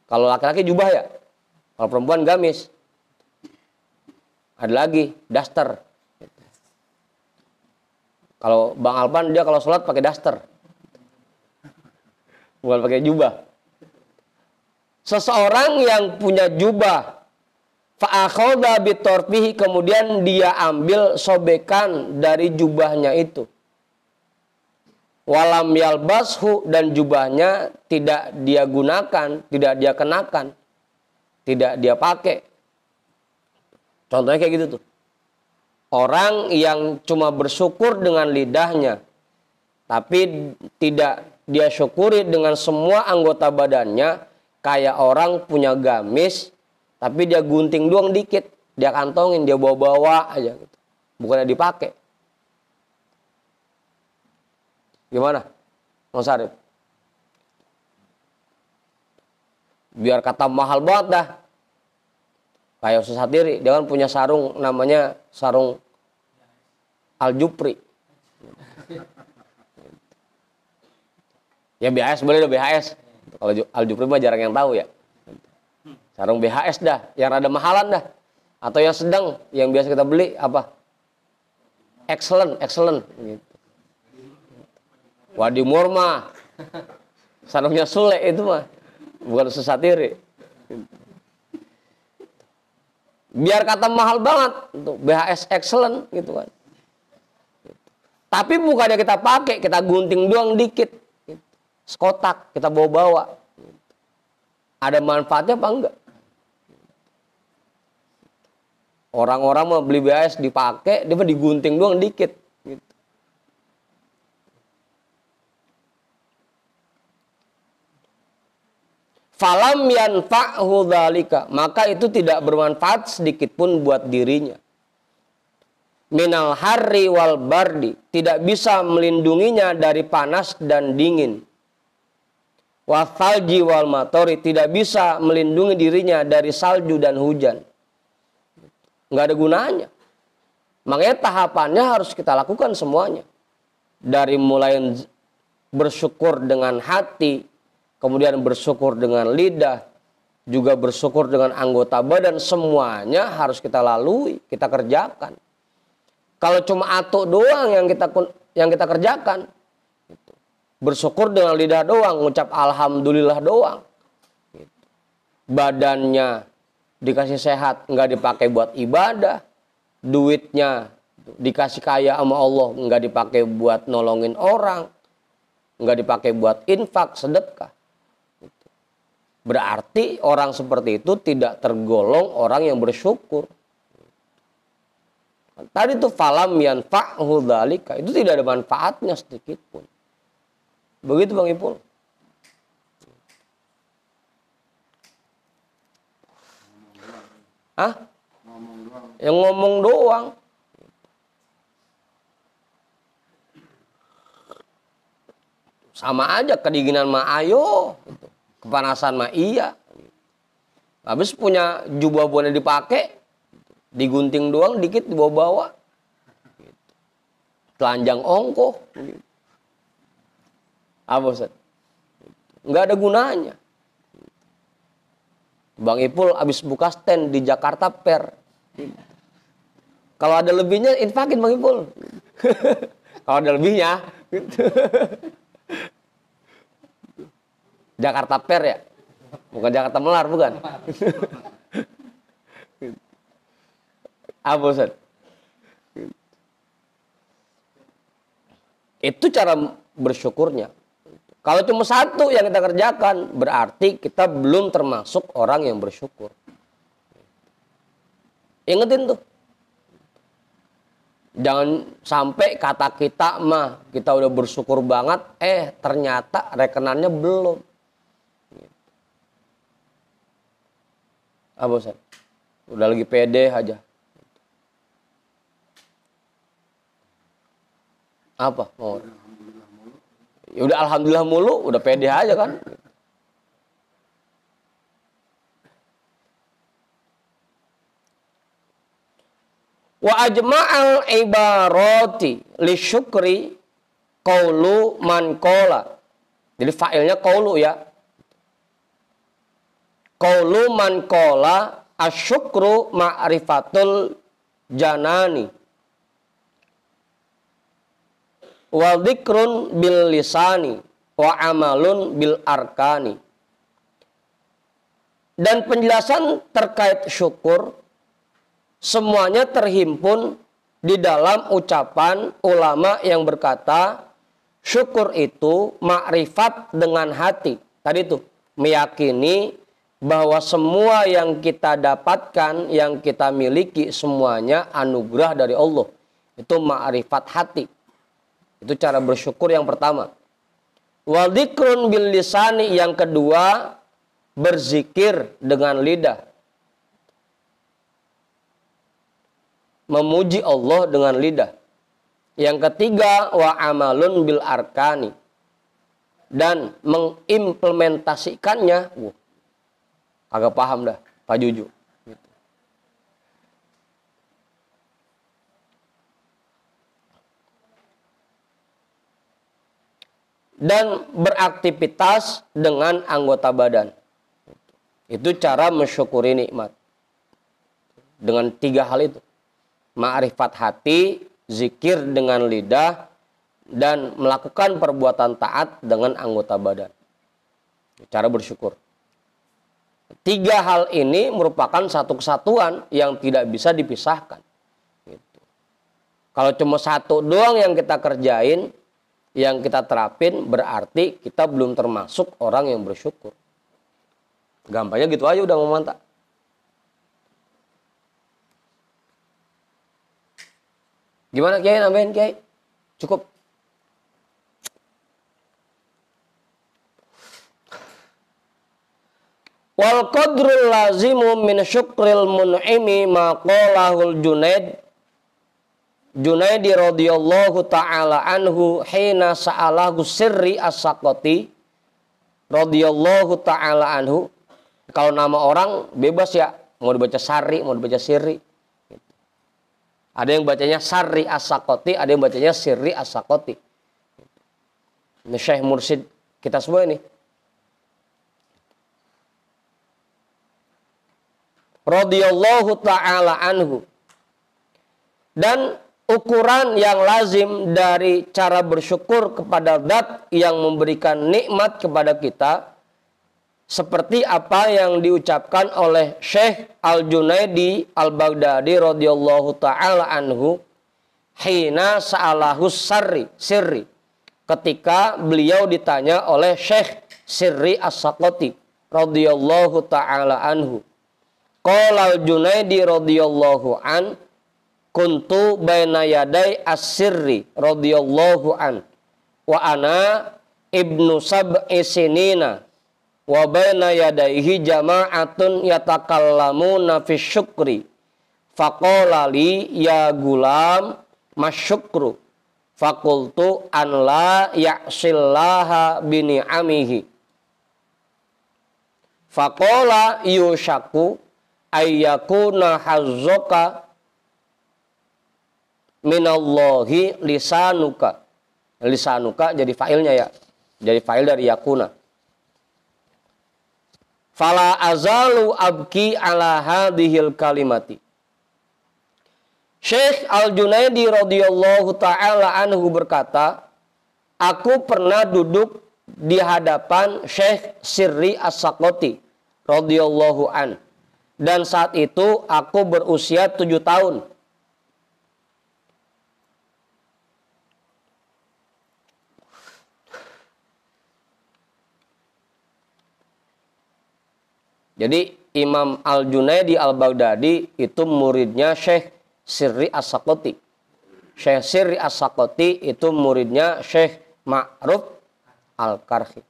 Kalau laki-laki jubah ya. Kalau perempuan gamis. Ada lagi daster. Kalau Bang Alpan dia kalau sholat pakai daster. Bukan pakai jubah. Seseorang yang punya jubah, fa'akhadha bitorfihi, kemudian dia ambil sobekan dari jubahnya itu. Walam yalbashu, dan jubahnya tidak dia gunakan, tidak dia kenakan, tidak dia pakai. Contohnya kayak gitu tuh. Orang yang cuma bersyukur dengan lidahnya, tapi tidak dia syukuri dengan semua anggota badannya, kayak orang punya gamis, tapi dia gunting doang dikit, dia kantongin, dia bawa-bawa aja gitu. Bukannya dipakai. Gimana, Mas Arif? Biar kata mahal banget dah. Kayak Ustaz Hatiri, dia kan punya sarung namanya sarung Al-Jupri. Ya BHS boleh deh, BHS. Kalau Al-Jupri mah jarang yang tahu ya. Sarung BHS dah, yang rada mahalan dah. Atau yang sedang, yang biasa kita beli apa? Excellent. Gitu. Wadi Murma, sarungnya Sule itu mah, bukan Ustaz Hatiri. Biar kata mahal banget, untuk BHS excellent gitu kan. Tapi bukannya kita pakai, kita gunting doang dikit, gitu. Sekotak kita bawa-bawa. Ada manfaatnya apa enggak? Orang-orang mau beli BHS dipakai, dia mah digunting doang dikit. Gitu. Falam yanfa'hu dzalika, maka itu tidak bermanfaat sedikit pun buat dirinya. Minal harri wal bardi, tidak bisa melindunginya dari panas dan dingin. Wa thalji wal matori, tidak bisa melindungi dirinya dari salju dan hujan. Enggak ada gunanya. Makanya tahapannya harus kita lakukan semuanya. Dari mulai bersyukur dengan hati, kemudian bersyukur dengan lidah, juga bersyukur dengan anggota badan, semuanya harus kita lalui, kita kerjakan. Kalau cuma atuk doang yang kita kerjakan, bersyukur dengan lidah doang, ngucap alhamdulillah doang, badannya dikasih sehat, nggak dipakai buat ibadah, duitnya dikasih kaya sama Allah, nggak dipakai buat nolongin orang, nggak dipakai buat infak, sedekah. Berarti orang seperti itu tidak tergolong orang yang bersyukur. Tadi itu falam yanfa'hu dzalika, itu tidak ada manfaatnya sedikit pun. Begitu Bang Ipul. Hah? Yang ngomong doang. Sama aja, kedinginan mah ayo, kepanasan mah iya. Habis punya jubah boleh dipakai, digunting doang dikit dibawa-bawa. Telanjang ongkoh. Apa Ustaz? Nggak ada gunanya. Bang Ipul habis buka stand di Jakarta Fair. Kalau ada lebihnya infakin Bang Ipul. Kalau ada lebihnya gitu. Jakarta Fair ya? Bukan Jakarta Melar, bukan? Apa Ustaz? Itu cara bersyukurnya. Kalau cuma satu yang kita kerjakan, berarti kita belum termasuk orang yang bersyukur. Ingetin tuh. Jangan sampai kata kita mah, kita udah bersyukur banget, ternyata rekenannya belum. Apa Ustaz? Udah lagi pede aja. Apa? Oh. Ya udah alhamdulillah mulu, udah pede aja kan. Wa ajma'al ibarati li syukri qaulu man qala. Jadi fa'ilnya qaulu ya. Qaulu man qala asyukru ma'rifatul janani. Wa dzikrun bil lisani wa amalun bil arkani. Dan penjelasan terkait syukur semuanya terhimpun di dalam ucapan ulama yang berkata syukur itu makrifat dengan hati. Tadi itu meyakini bahwa semua yang kita dapatkan, yang kita miliki semuanya anugerah dari Allah. Itu makrifat hati. Itu cara bersyukur yang pertama. Wa dzikrun bil lisani yang kedua berzikir dengan lidah. Memuji Allah dengan lidah. Yang ketiga wa amalun bil arkani. Dan mengimplementasikannya. Agak paham dah Pak Juju. Dan beraktivitas dengan anggota badan. Itu cara mensyukuri nikmat. Dengan 3 hal itu. Ma'rifat hati, zikir dengan lidah, dan melakukan perbuatan taat dengan anggota badan. Cara bersyukur. 3 hal ini merupakan satu kesatuan yang tidak bisa dipisahkan. Gitu. Kalau cuma satu doang yang kita kerjain, yang kita terapin, berarti kita belum termasuk orang yang bersyukur. Gampangnya gitu aja udah memantap. Gimana Kiai, nambahin Kiai? Cukup. Wal qadrul lazimu min syukril mun'imi ma qalahul Junaidi radhiyallahu ta'ala anhu hina sa'alahu sirri as-saqati radhiyallahu ta'ala anhu. Kalau nama orang bebas ya, mau dibaca Sari, mau dibaca Sirri. Ada yang bacanya Sari as-Saqati, ada yang bacanya Sirri as-Saqati. Ini Syekh Mursid kita semua ini. Radhiyallahu ta'ala anhu. Dan ukuran yang lazim dari cara bersyukur kepada zat yang memberikan nikmat kepada kita, seperti apa yang diucapkan oleh Syekh Al-Junaidi Al-Baghdadi radhiyallahu ta'ala anhu hina sa'alahu sirri, ketika beliau ditanya oleh Syekh Sirri As-Saqati radhiyallahu ta'ala anhu. Qala Al-Junaidi radhiyallahu an kuntu baina yaday as-sirri radhiyallahu an wa ana ibnu sab'i sinina wa baina yadayhi jama'atun yatakallamuna fi syukri faqala li ya gulam masyukru faqultu an la ya'sillaha bini'amihi faqala yushaku ayyakuna hazzoka minallahi lisanuka. Lisanuka jadi failnya ya, jadi fail dari yakuna. Fala azalu abki ala hadhil kalimati. Syekh Al-Junaidi radhiyallahu ta'ala anhu berkata, aku pernah duduk di hadapan Syekh Sirri As-Saqati radhiyallahu an. Dan saat itu aku berusia 7 tahun. Jadi Imam Al-Junaidi Al-Baghdadi itu muridnya Syekh Sirri As-Sakoti. Syekh Sirri As-Sakoti itu muridnya Syekh Ma'ruf Al-Karhi.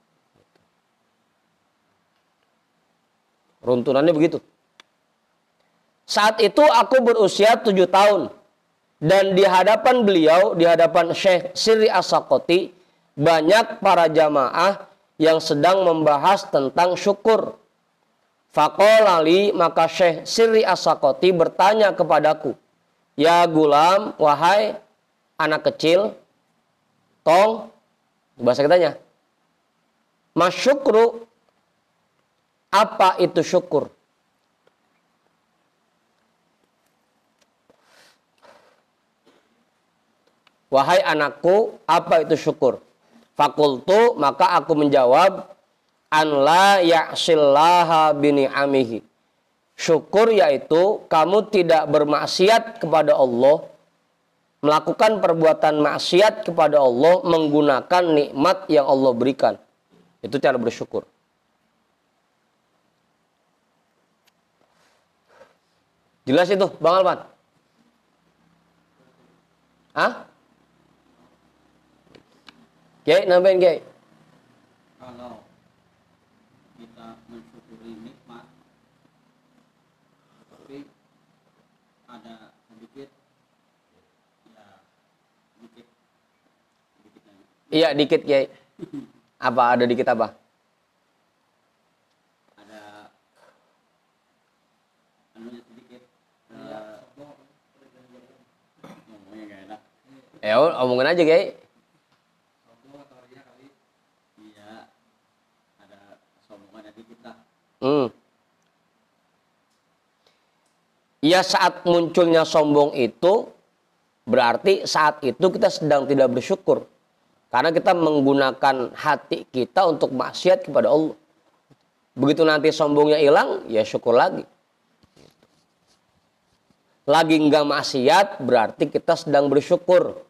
Runtunannya begitu. Saat itu aku berusia 7 tahun. Dan di hadapan beliau, di hadapan Syekh Sirri As-Sakoti, banyak para jamaah yang sedang membahas tentang syukur. Faqolali, maka Syekh Sirri As-Sakoti bertanya kepadaku, ya gulam, wahai anak kecil, tong, bahasa kitanya, masyukru, apa itu syukur? Wahai anakku, apa itu syukur? Fakultu, maka aku menjawab, an la ya'sillaha bini'amihi. Syukur yaitu kamu tidak bermaksiat kepada Allah, melakukan perbuatan maksiat kepada Allah menggunakan nikmat yang Allah berikan. Itu cara bersyukur. Jelas itu, Bang Alman? Hah? Kiai, nambahin Kiai. Kalau kita mensyukuri nikmat, tapi ada sedikit, ya dikit, Iya, dikit Kiai. Apa ada dikit apa? ada anunya sedikit, ngomongnya gak enak. Omongin aja Kiai. Iya, ada sombongan dikit lah. Ya, saat munculnya sombong itu berarti saat itu kita sedang tidak bersyukur. Karena kita menggunakan hati kita untuk maksiat kepada Allah. Begitu nanti sombongnya hilang, ya syukur lagi. Lagi enggak maksiat berarti kita sedang bersyukur.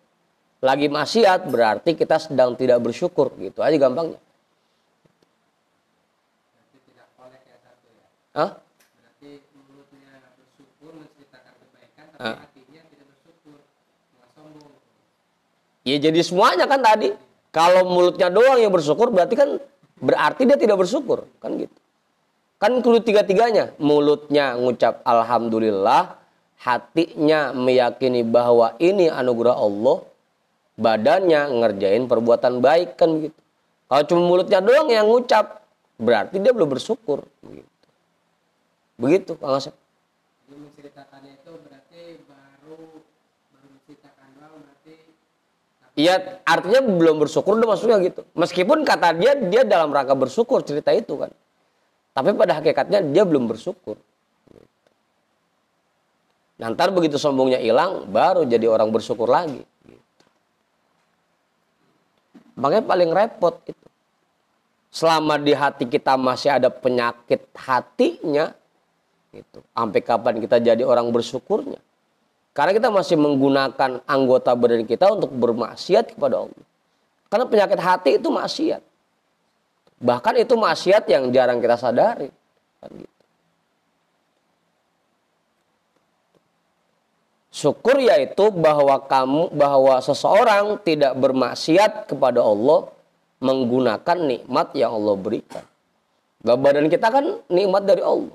Lagi maksiat berarti kita sedang tidak bersyukur. Gitu aja gampangnya. Berarti tidak kolek ya satu ya. Hah? Berarti mulutnya bersyukur menceritakan kebaikan, tapi hatinya tidak bersyukur, malah sombong. Ya jadi semuanya kan tadi. Kalau mulutnya doang yang bersyukur berarti kan berarti dia tidak bersyukur. Kan gitu. Kan kudu tiga-tiganya. Mulutnya ngucap alhamdulillah, hatinya meyakini bahwa ini anugerah Allah, badannya ngerjain perbuatan baik kan gitu. Kalau cuma mulutnya doang yang ngucap, berarti dia belum bersyukur. Gitu. Begitu Kang Asep. Jadi menceritakannya itu berarti baru menceritakan doang, berarti Iya, artinya belum bersyukur udah maksudnya gitu. Meskipun kata dia dalam rangka bersyukur cerita itu kan. Tapi pada hakikatnya dia belum bersyukur. Nah, ntar begitu sombongnya hilang, baru jadi orang bersyukur lagi. Makanya paling repot itu. Selama di hati kita masih ada penyakit hatinya, gitu. Sampai kapan kita jadi orang bersyukurnya? Karena kita masih menggunakan anggota badan kita untuk bermaksiat kepada Allah. Karena penyakit hati itu maksiat. Bahkan itu maksiat yang jarang kita sadari. Kan gitu. Syukur yaitu bahwa seseorang tidak bermaksiat kepada Allah menggunakan nikmat yang Allah berikan. Badan kita kan nikmat dari Allah.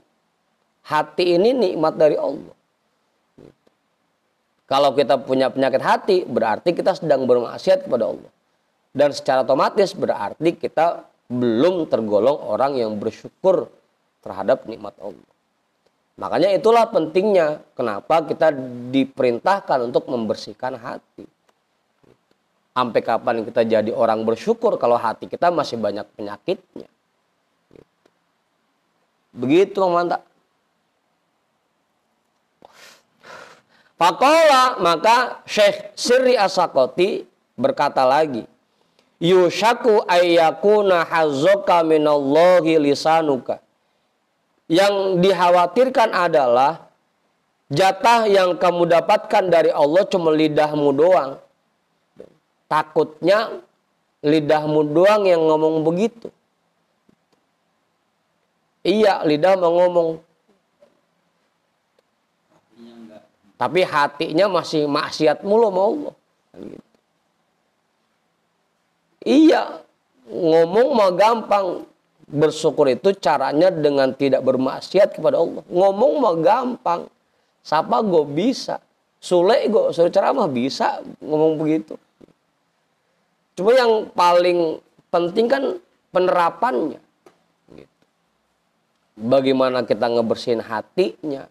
Hati ini nikmat dari Allah. Kalau kita punya penyakit hati, berarti kita sedang bermaksiat kepada Allah. Dan secara otomatis berarti kita belum tergolong orang yang bersyukur terhadap nikmat Allah. Makanya itulah pentingnya kenapa kita diperintahkan untuk membersihkan hati. Sampai kapan kita jadi orang bersyukur kalau hati kita masih banyak penyakitnya. Begitu Bang Manta. Faqala, maka Syekh Sirri As-Sakoti berkata lagi, yushaku ayyakuna hazzoka minallahi lisanuka. Yang dikhawatirkan adalah jatah yang kamu dapatkan dari Allah cuma lidahmu doang. Takutnya lidahmu doang yang ngomong begitu. Iya, lidah mau ngomong. Artinya enggak. Tapi hatinya masih maksiat mulu sama Allah. Gitu. Iya, ngomong mah gampang. Bersyukur itu caranya dengan tidak bermaksiat kepada Allah. Ngomong mah gampang. Siapa gue bisa. Sule gue suruh ceramah bisa ngomong begitu. Cuma yang paling penting kan penerapannya. Gitu. Bagaimana kita ngebersihin hatinya.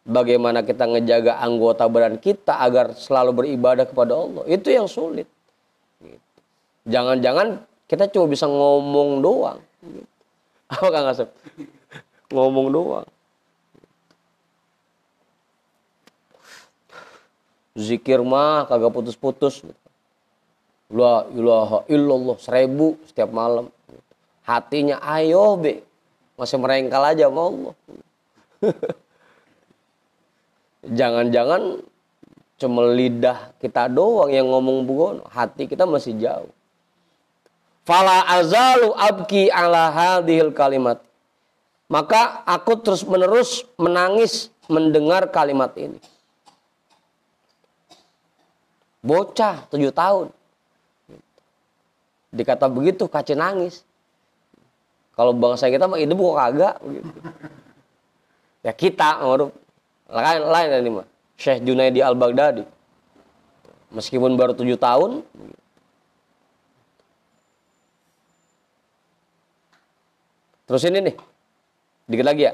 Bagaimana kita ngejaga anggota badan kita agar selalu beribadah kepada Allah. Itu yang sulit. Gitu. Jangan-jangan kita cuma bisa ngomong doang. Gitu. Apa Kang Asep? Ngomong doang. Zikir mah kagak putus-putus. La ilaha illallah 1000 setiap malam. Hatinya ayo be. Masih merengkal aja sama Allah. Jangan-jangan cuma lidah kita doang yang ngomong begono. Hati kita masih jauh. Fala azalu abki ala hadhil kalimat. Maka aku terus menerus menangis mendengar kalimat ini. Bocah 7 tahun. Dikata begitu kaci nangis. Kalau bangsa kita mah hidup kok kagak gitu. Ya kita lain ini mah. Syekh Junaidi Al-Baghdadi. Meskipun baru 7 tahun. Terus ini nih. Dikit lagi ya.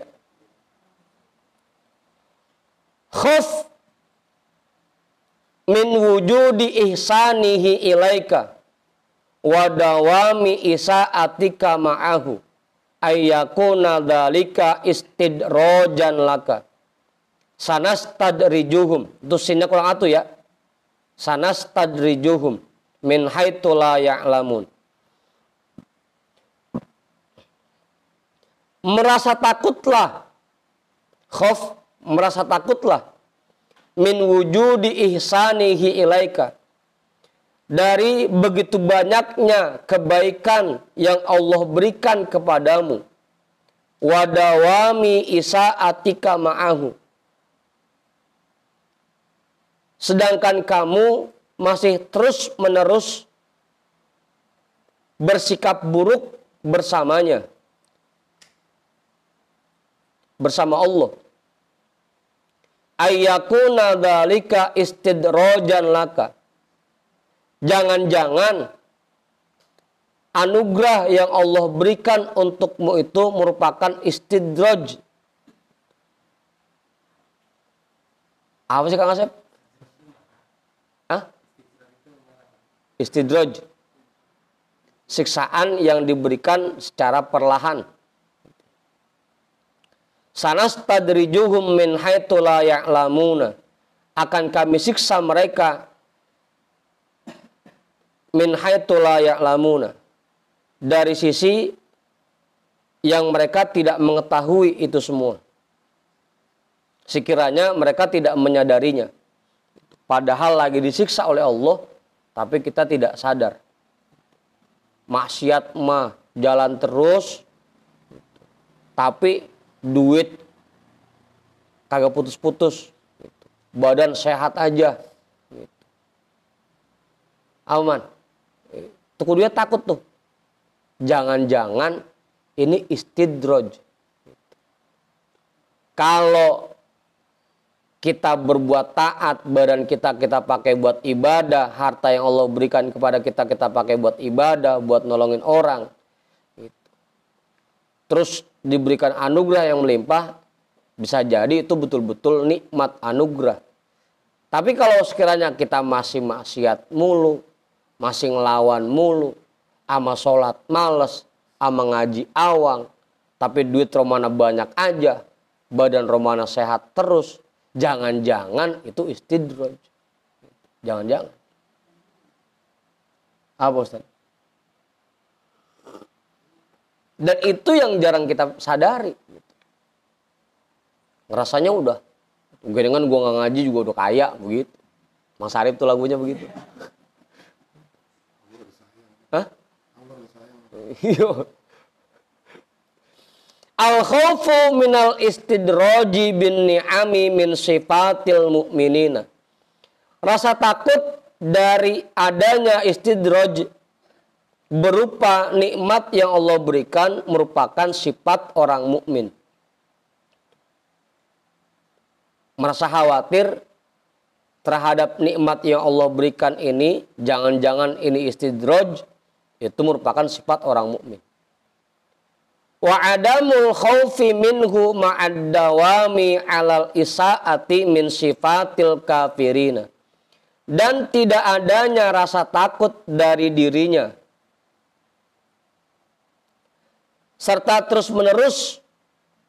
Khuf min wujudi ihsanihi ilaika wa dawami isaatika ma'ahu ayyakuna dzalika istidrojan laka sanastadrijuhum. Itu sinnya kurang atuh ya. Sanastadrijuhum min haitsu la ya'lamun. Merasa takutlah. Khauf, merasa takutlah. Min wujudi ihsanihi ilaika. Dari begitu banyaknya kebaikan yang Allah berikan kepadamu. Wadawami isa'atika ma'ahu. Sedangkan kamu masih terus menerus bersikap buruk bersamanya. Bersama Allah. Ayyakuna dzalika istidrojan laka. Jangan-jangan anugerah yang Allah berikan untukmu itu merupakan istidroj. Apa sih Kang Asep? Hah? Istidroj. Siksaan yang diberikan secara perlahan. Sanastadrijuhum min haitsu la ya'lamuna. Akan kami siksa mereka min haitsu la ya'lamuna. Dari sisi yang mereka tidak mengetahui itu semua. Sekiranya mereka tidak menyadarinya. Padahal lagi disiksa oleh Allah, tapi kita tidak sadar. Maksiat mah jalan terus, tapi duit kagak putus-putus, gitu. Badan sehat aja, gitu. Aman. Tuh dia takut tuh. Jangan-jangan ini istidroj. Gitu. Kalau kita berbuat taat, badan kita pakai buat ibadah, harta yang Allah berikan kepada kita pakai buat ibadah, buat nolongin orang. Gitu. Terus diberikan anugerah yang melimpah, bisa jadi itu betul-betul nikmat anugerah. Tapi kalau sekiranya kita masih maksiat mulu, masih ngelawan mulu, ama sholat males, ama ngaji awang, tapi duit romana banyak aja, badan romana sehat terus, jangan-jangan itu istidroj. Jangan-jangan. Apa Ustaz? Dan itu yang jarang kita sadari. Ngerasanya udah, dengan gue nggak ngaji juga udah kaya begitu. Mas Arif tuh lagunya begitu. Hah? Al-khawfu minal istidroji bin ni'ami min sifatil mu'minina. Rasa takut dari adanya istidroj berupa nikmat yang Allah berikan merupakan sifat orang mukmin. Merasa khawatir terhadap nikmat yang Allah berikan ini, jangan-jangan ini istidroj, itu merupakan sifat orang mukmin. Wa adamul khaufi minhu ma'ad dawami 'alal isaati min sifatil kafirina. Dan tidak adanya rasa takut dari dirinya serta terus-menerus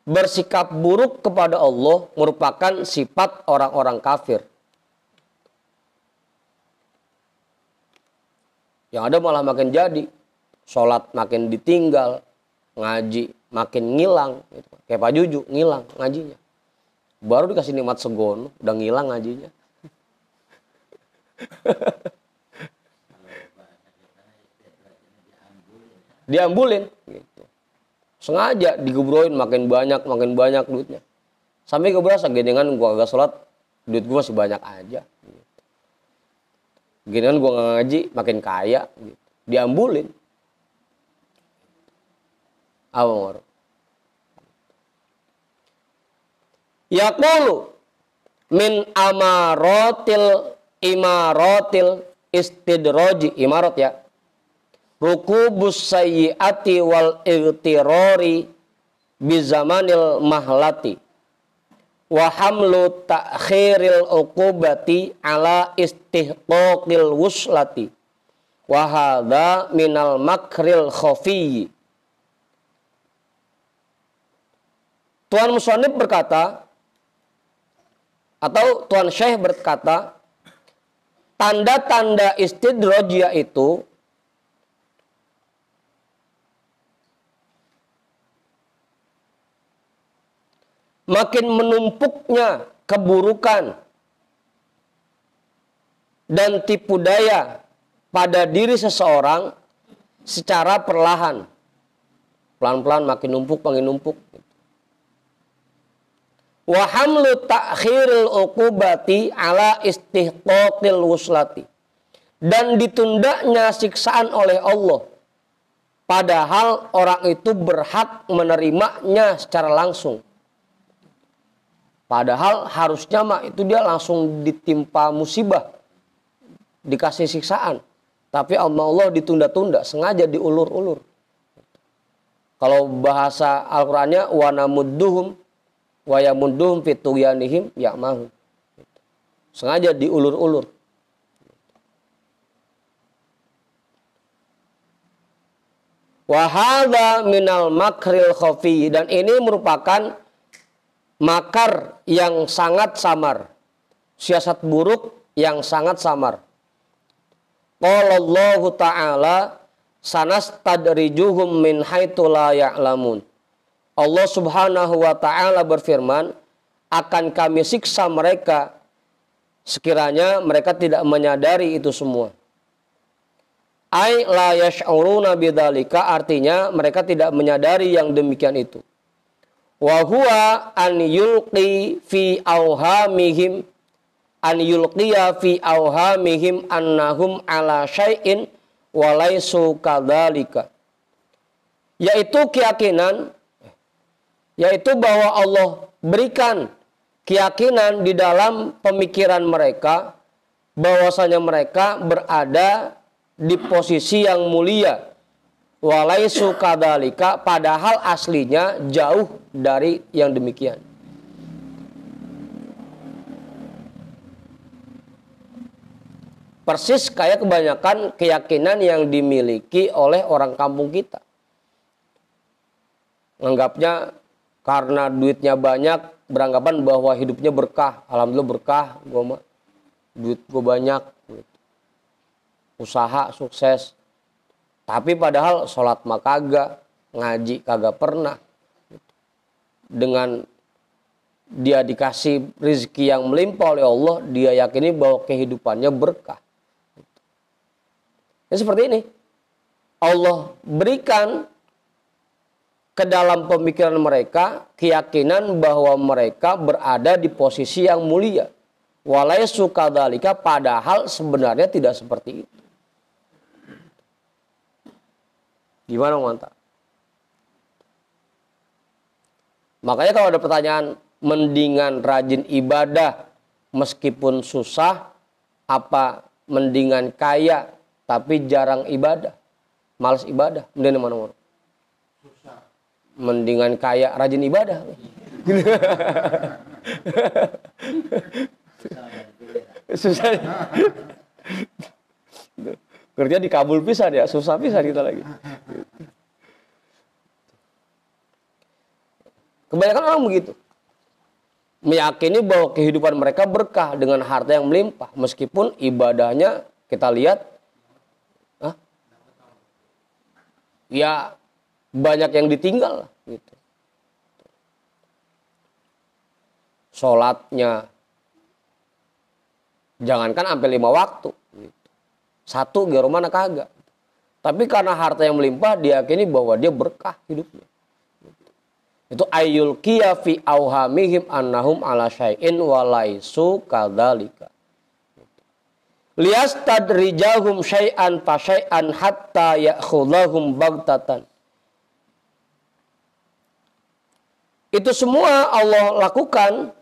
bersikap buruk kepada Allah merupakan sifat orang-orang kafir. Yang ada malah makin jadi, sholat makin ditinggal, ngaji makin ngilang, gitu. Kayak Pak Juju ngilang ngajinya. Baru dikasih nikmat segono, udah ngilang ngajinya. Diambulin, gitu. Sengaja digebroin makin banyak duitnya. Sampai gue berasa gedengan gua agak sholat, duit gua masih banyak aja. Gitu. Gedengan gua nggak ngaji makin kaya, gitu. Diambulin. Awal. Yaqulu min imaratil istidroji, imarat ya, rukubus sayyiati wal irtirori bizamanil mahlati wa hamlu ta'khiril uqubati ala istihqaqil wuslati wa hadha minal makril khafiyyi. Tuan Musonib berkata, atau Tuan Syekh berkata, tanda-tanda istidroj yaitu makin menumpuknya keburukan dan tipu daya pada diri seseorang secara perlahan. Pelan-pelan makin numpuk. Wa hamlu ta'khiril uqubati ala istihqaqil wuslati. Dan ditundanya siksaan oleh Allah. Padahal orang itu berhak menerimanya secara langsung. Padahal harusnya mah itu dia langsung ditimpa musibah. Dikasih siksaan. Tapi Allah ditunda-tunda, sengaja diulur-ulur. Kalau bahasa Al-Qur'annya wa namudduhum wa yamudduhum fit tughyanihim ya'mahun. Sengaja diulur-ulur. Wa hadza minal makril khafi, dan ini merupakan makar yang sangat samar, siasat buruk yang sangat samar. Qala Allah Ta'ala sanastadrijuhum min haitsu la ya'lamun. Allah Subhanahu wa Ta'ala berfirman, akan kami siksa mereka sekiranya mereka tidak menyadari itu semua. Ai la yash'uruna bidzalika, artinya mereka tidak menyadari yang demikian itu. Wa huwa an yulqiya fi awhamihim annahum ala syai'in wa laysu kadzalika. Yaitu bahwa Allah berikan keyakinan di dalam pemikiran mereka bahwasanya mereka berada di posisi yang mulia, walaisu kadzalika, padahal aslinya jauh dari yang demikian. Persis kayak kebanyakan keyakinan yang dimiliki oleh orang kampung kita. Menganggapnya karena duitnya banyak, beranggapan bahwa hidupnya berkah. Alhamdulillah berkah, duit gue banyak, usaha sukses. Tapi padahal sholat mah kagak, ngaji kagak pernah. Dengan dia dikasih rezeki yang melimpah oleh Allah, dia yakini bahwa kehidupannya berkah. Ya seperti ini. Allah berikan ke dalam pemikiran mereka keyakinan bahwa mereka berada di posisi yang mulia. Walaisu kadzalika, padahal sebenarnya tidak seperti itu. Gimana mantap? Makanya kalau ada pertanyaan, mendingan rajin ibadah meskipun susah, apa mendingan kaya tapi jarang ibadah, malas ibadah? Mendingan mana? Susah. Mendingan kaya rajin ibadah. Susah. Kerja dikabul pisan ya, susah pisan kita lagi. Kebanyakan orang begitu. Meyakini bahwa kehidupan mereka berkah dengan harta yang melimpah. Meskipun ibadahnya kita lihat, ya banyak yang ditinggal. Gitu. Sholatnya, jangankan sampai 5 waktu. Gitu. 1 gero mana kagak. Tapi karena harta yang melimpah, diyakini bahwa dia berkah hidupnya. Itu ayyul qiya fi auhamihim annahum ala syai'in walaisu kadzalika. Liyastadrijahum syai'an fa syai'an hatta ya'khudhahum baghtatan. Itu semua Allah lakukan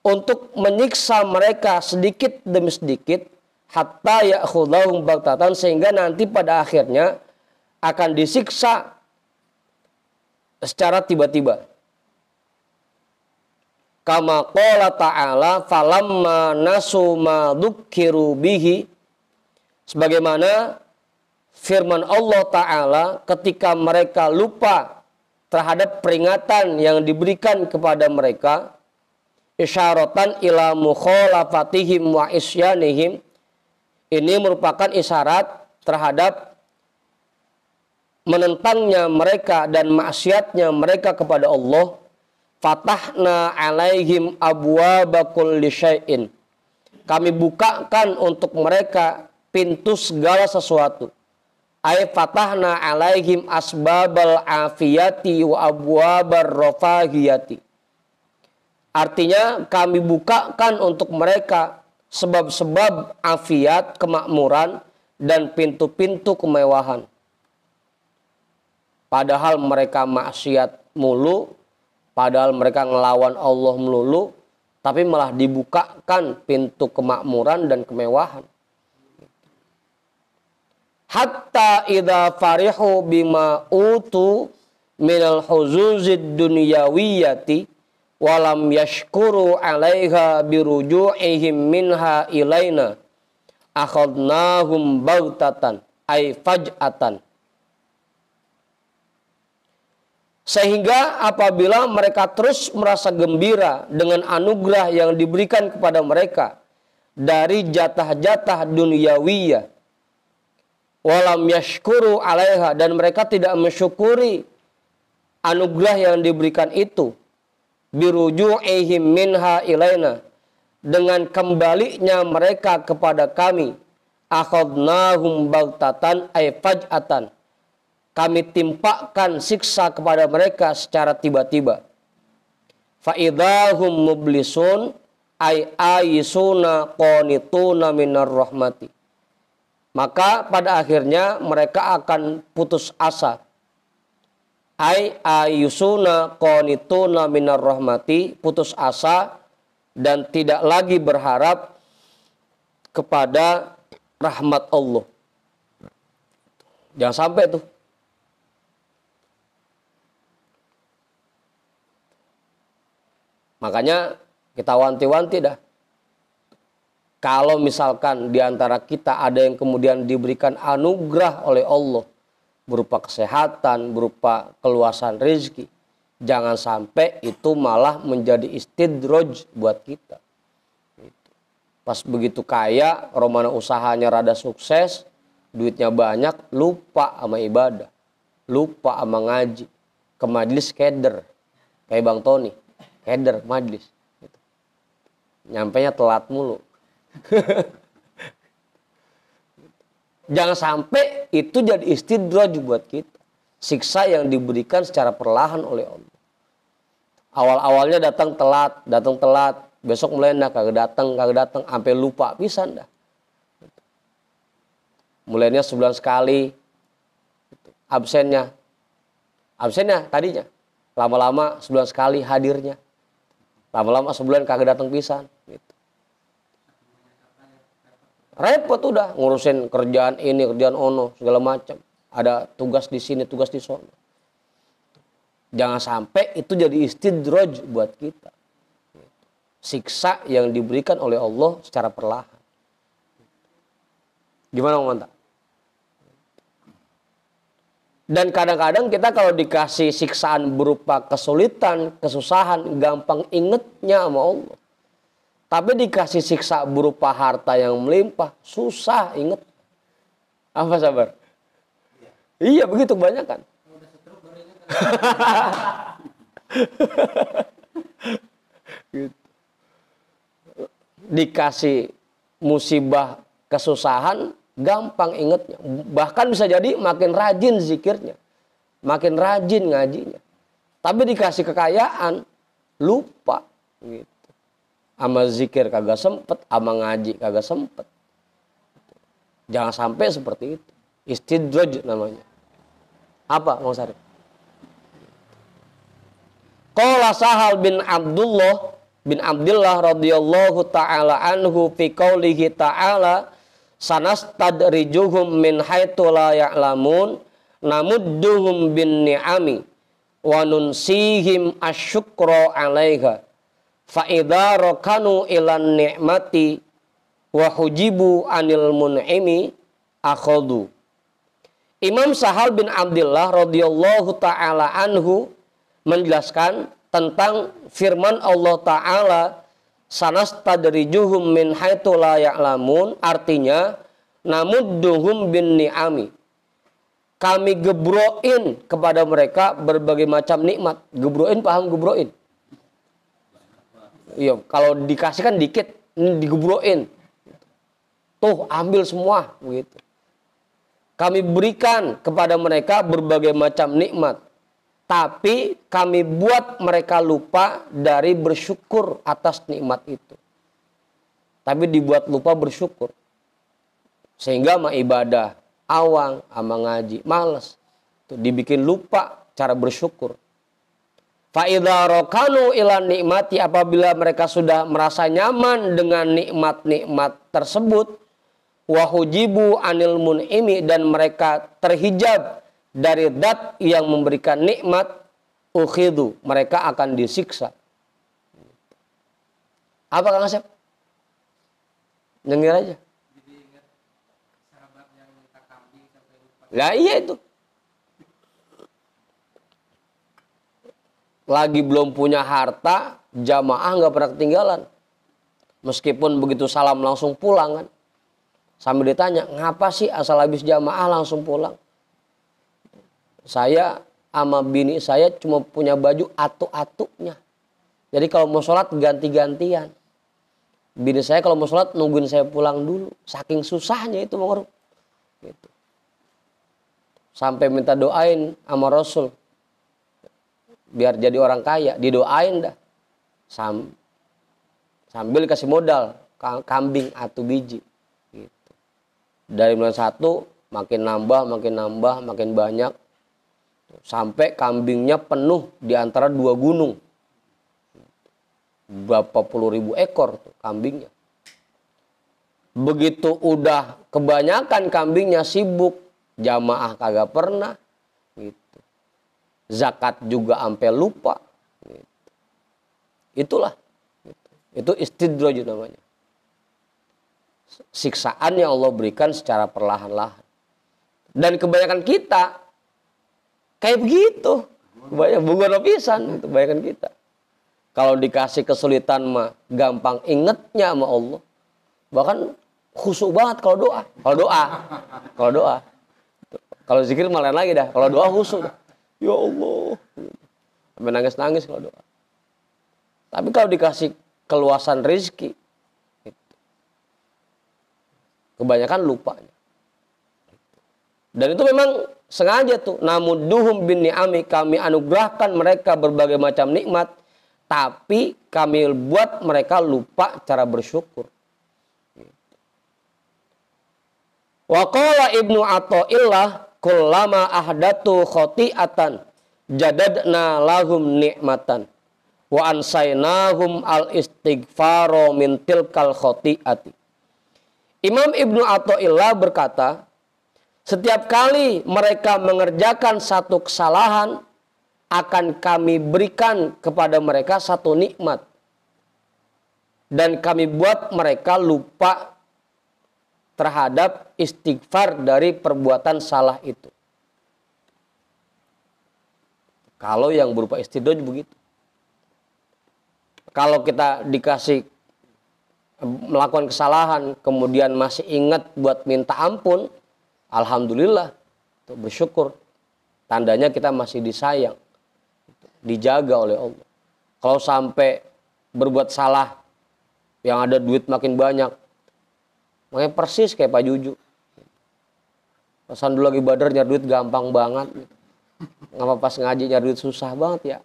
untuk menyiksa mereka sedikit demi sedikit hatta ya'khudhahum baghtatan, sehingga nanti pada akhirnya akan disiksa secara tiba-tiba. Kama qala ta'ala falamma nasu ma dzukkiru bihi, sebagaimana firman Allah Ta'ala ketika mereka lupa terhadap peringatan yang diberikan kepada mereka, isyaratan ila mukhalafatihim wa isyanihim, ini merupakan isyarat terhadap menentangnya mereka dan maksiatnya mereka kepada Allah. Fatahna alaihim abwaba kulli syai'in, kami bukakan untuk mereka pintu segala sesuatu. Ay fatahna alaihim asbabal afiyati wa abwabar rafahiyati, artinya kami bukakan untuk mereka sebab-sebab afiat, kemakmuran, dan pintu-pintu kemewahan. Padahal mereka maksiat mulu, padahal mereka ngelawan Allah melulu, tapi malah dibukakan pintu kemakmuran dan kemewahan. Hatta idza farihu bima utu minal huzuzid dunyawiyati walam yashkuru 'alaiha biruju'ihim minha ilaina akhadnahum baghtatan ay faj'atan. Sehingga apabila mereka terus merasa gembira dengan anugerah yang diberikan kepada mereka dari jatah-jatah dunyawiyah, walam yashkuru 'alaiha, dan mereka tidak mensyukuri anugerah yang diberikan itu, biruju'ihim minha ilaina, dengan kembalinya mereka kepada kami, akhadnahum baghtatan ay faj'atan, kami timpakan siksa kepada mereka secara tiba-tiba. Fa'idahum mublisun ay ayisuna qanituna minar rahmati, maka pada akhirnya mereka akan putus asa. Ay ayisuna qanituna minar rahmati, putus asa dan tidak lagi berharap kepada rahmat Allah. Jangan sampai tuh. Makanya kita wanti-wanti dah. Kalau misalkan di antara kita ada yang kemudian diberikan anugerah oleh Allah berupa kesehatan, berupa keluasan rezeki, jangan sampai itu malah menjadi istidraj buat kita. Pas begitu kaya, romana usahanya rada sukses, duitnya banyak, lupa sama ibadah, lupa sama ngaji, ke majelis keder, kayak Bang Tony. Keder majlis gitu. Nyampenya telat mulu. Jangan sampai itu jadi istidraj buat kita, siksa yang diberikan secara perlahan oleh Allah. Awal-awalnya datang telat, besok mulainya kagak datang, sampai lupa pisan dah. Mulainya sebulan sekali, absennya tadinya, lama-lama sebulan sekali hadirnya, lama-lama sebulan kagak datang pisan. Gitu. Repot udah ngurusin kerjaan ini, kerjaan ono, segala macam. Ada tugas di sini, tugas di sono. Jangan sampai itu jadi istidraj buat kita. Siksa yang diberikan oleh Allah secara perlahan. Gimana Manta? Dan kadang-kadang kita kalau dikasih siksaan berupa kesulitan, kesusahan, gampang ingetnya sama Allah. Tapi dikasih siksa berupa harta yang melimpah, susah inget. Apa sabar? Iya begitu kebanyakan. Gitu. Dikasih musibah kesusahan gampang ingetnya, bahkan bisa jadi makin rajin zikirnya, makin rajin ngajinya. Tapi dikasih kekayaan lupa gitu. Ama zikir kagak sempet, ama ngaji kagak sempet. Jangan sampai seperti itu. Istidraj namanya. Apa Mang Sarif? Qala Sahal bin Abdullah radhiyallahu taala anhu fi qaulihi ta'ala sanastadrijuhum min haitsu la ya'lamun namudduhum bin ni'ami wa nunsihim asyukra 'alaiha fa idza rakanu ilan ni'mati wa hujibu anil mun'imi akhadhu. Imam Sahal bin Abdullah radhiyallahu taala anhu menjelaskan tentang firman Allah Ta'ala sanastadrijuhum min haitsu la ya'lamun, artinya namudduhum bin ni'ami, kami gebroin kepada mereka berbagai macam nikmat. Gebroin, paham gebroin? Iya, kalau dikasih kan dikit, ini digebroin, tuh ambil semua begitu. Kami berikan kepada mereka berbagai macam nikmat, tapi kami buat mereka lupa dari bersyukur atas nikmat itu. Tapi dibuat lupa bersyukur. Sehingga sama ibadah, awang, sama ngaji, males. Tuh, dibikin lupa cara bersyukur. Fa'idha rokanu ila nikmati, apabila mereka sudah merasa nyaman dengan nikmat-nikmat tersebut, wahujibu anil mun'imi, dan mereka terhijab dari zat yang memberikan nikmat, ukhidu, mereka akan disiksa. Apa Kang Asep? Nyengir aja. Jadi ingat sahabat yang minta kambing sampai lupa. Lah iya itu. Lagi belum punya harta, jamaah nggak pernah ketinggalan. Meskipun begitu salam langsung pulang kan. Sambil ditanya, ngapa sih asal habis jamaah langsung pulang? Saya sama bini saya cuma punya baju atu-atunya. Jadi kalau mau sholat ganti-gantian. Bini saya kalau mau sholat nungguin saya pulang dulu. Saking susahnya itu Mang. Gitu. Sampai minta doain sama Rasul. Biar jadi orang kaya. Didoain dah. Sambil kasih modal. Kambing atu biji. Gitu. Dari bulan 1 makin nambah, makin banyak. Sampai kambingnya penuh di antara 2 gunung. Berapa puluh ribu ekor tuh kambingnya. Begitu udah kebanyakan kambingnya, sibuk. Jamaah kagak pernah. Gitu. Zakat juga sampai lupa. Gitu. Itulah. Gitu. Itu istidraj namanya. Siksaan yang Allah berikan secara perlahan-lahan. Dan kebanyakan kita kayak begitu, bunga pisan, itu bayangkan kita. Kalau dikasih kesulitan mah gampang ingetnya sama Allah. Bahkan khusyuk banget kalau doa. Kalau zikir malah lain lagi dah. Kalau doa khusyuk. Ya Allah. Sampai nangis-nangis kalau doa. Tapi kalau dikasih keluasan rezeki, kebanyakan lupanya. Dan itu memang sengaja tuh. Namuduhum bin ni'ami, kami anugerahkan mereka berbagai macam nikmat, tapi kami buat mereka lupa cara bersyukur. Wa qala Ibnu Athaillah kullama ahdatu khati'atan jadadna lahum ni'matan wa ansaynahum al istighfaro min tilkal khati'ati. Imam Ibnu Athaillah berkata, setiap kali mereka mengerjakan satu kesalahan, akan kami berikan kepada mereka satu nikmat. Dan kami buat mereka lupa terhadap istighfar dari perbuatan salah itu. Kalau yang berupa istidraj begitu. Kalau kita dikasih melakukan kesalahan, kemudian masih ingat buat minta ampun, alhamdulillah, bersyukur. Tandanya kita masih disayang, dijaga oleh Allah. Kalau sampai berbuat salah, yang ada duit makin banyak, makanya persis kayak Pak Juju. Pasan dulu lagi badar nyari duit gampang banget. Ngapa pas ngaji nyari duit susah banget ya.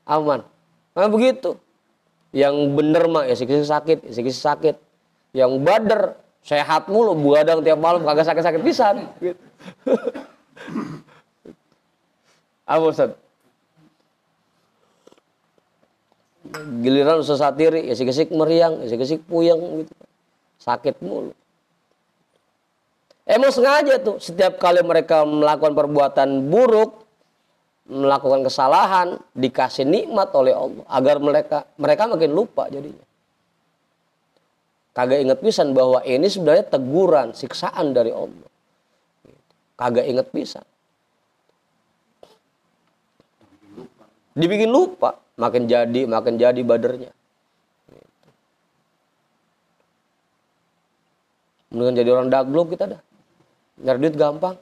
Aman. Nah begitu. Yang bener mah ya sikit sakit, sikit sakit. Yang badar sehat mulu, begadang tiap malam kagak sakit-sakit pisan. Gitu. Apa Ustaz? Giliran usaha satiri, ya sikit meriang, ya sikit puyeng gitu. Sakit mulu. Emang sengaja tuh, setiap kali mereka melakukan perbuatan buruk, melakukan kesalahan, dikasih nikmat oleh Allah agar mereka makin lupa jadinya. Kagak ingat pisan bahwa ini sebenarnya teguran, siksaan dari Allah. Kagak ingat pisan. Dibikin lupa, makin jadi badernya. Mendingan jadi orang daglok kita dah. Nyari duit gampang.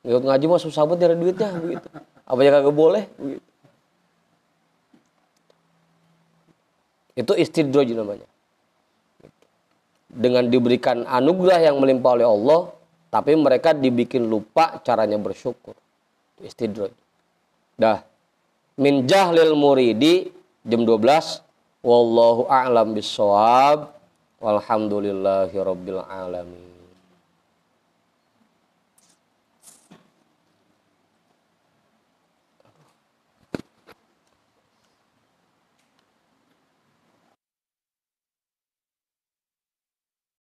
Ikut ngaji mah susah banget nyari duitnya begitu. Apa yang kagak boleh begitu. Itu istidraj namanya. Dengan diberikan anugerah yang melimpah oleh Allah, tapi mereka dibikin lupa caranya bersyukur. Istidraj. Dah. Min jahlil muridi jam 12. Wallahu a'lam bissawab. Walhamdulillahi rabbil alamin.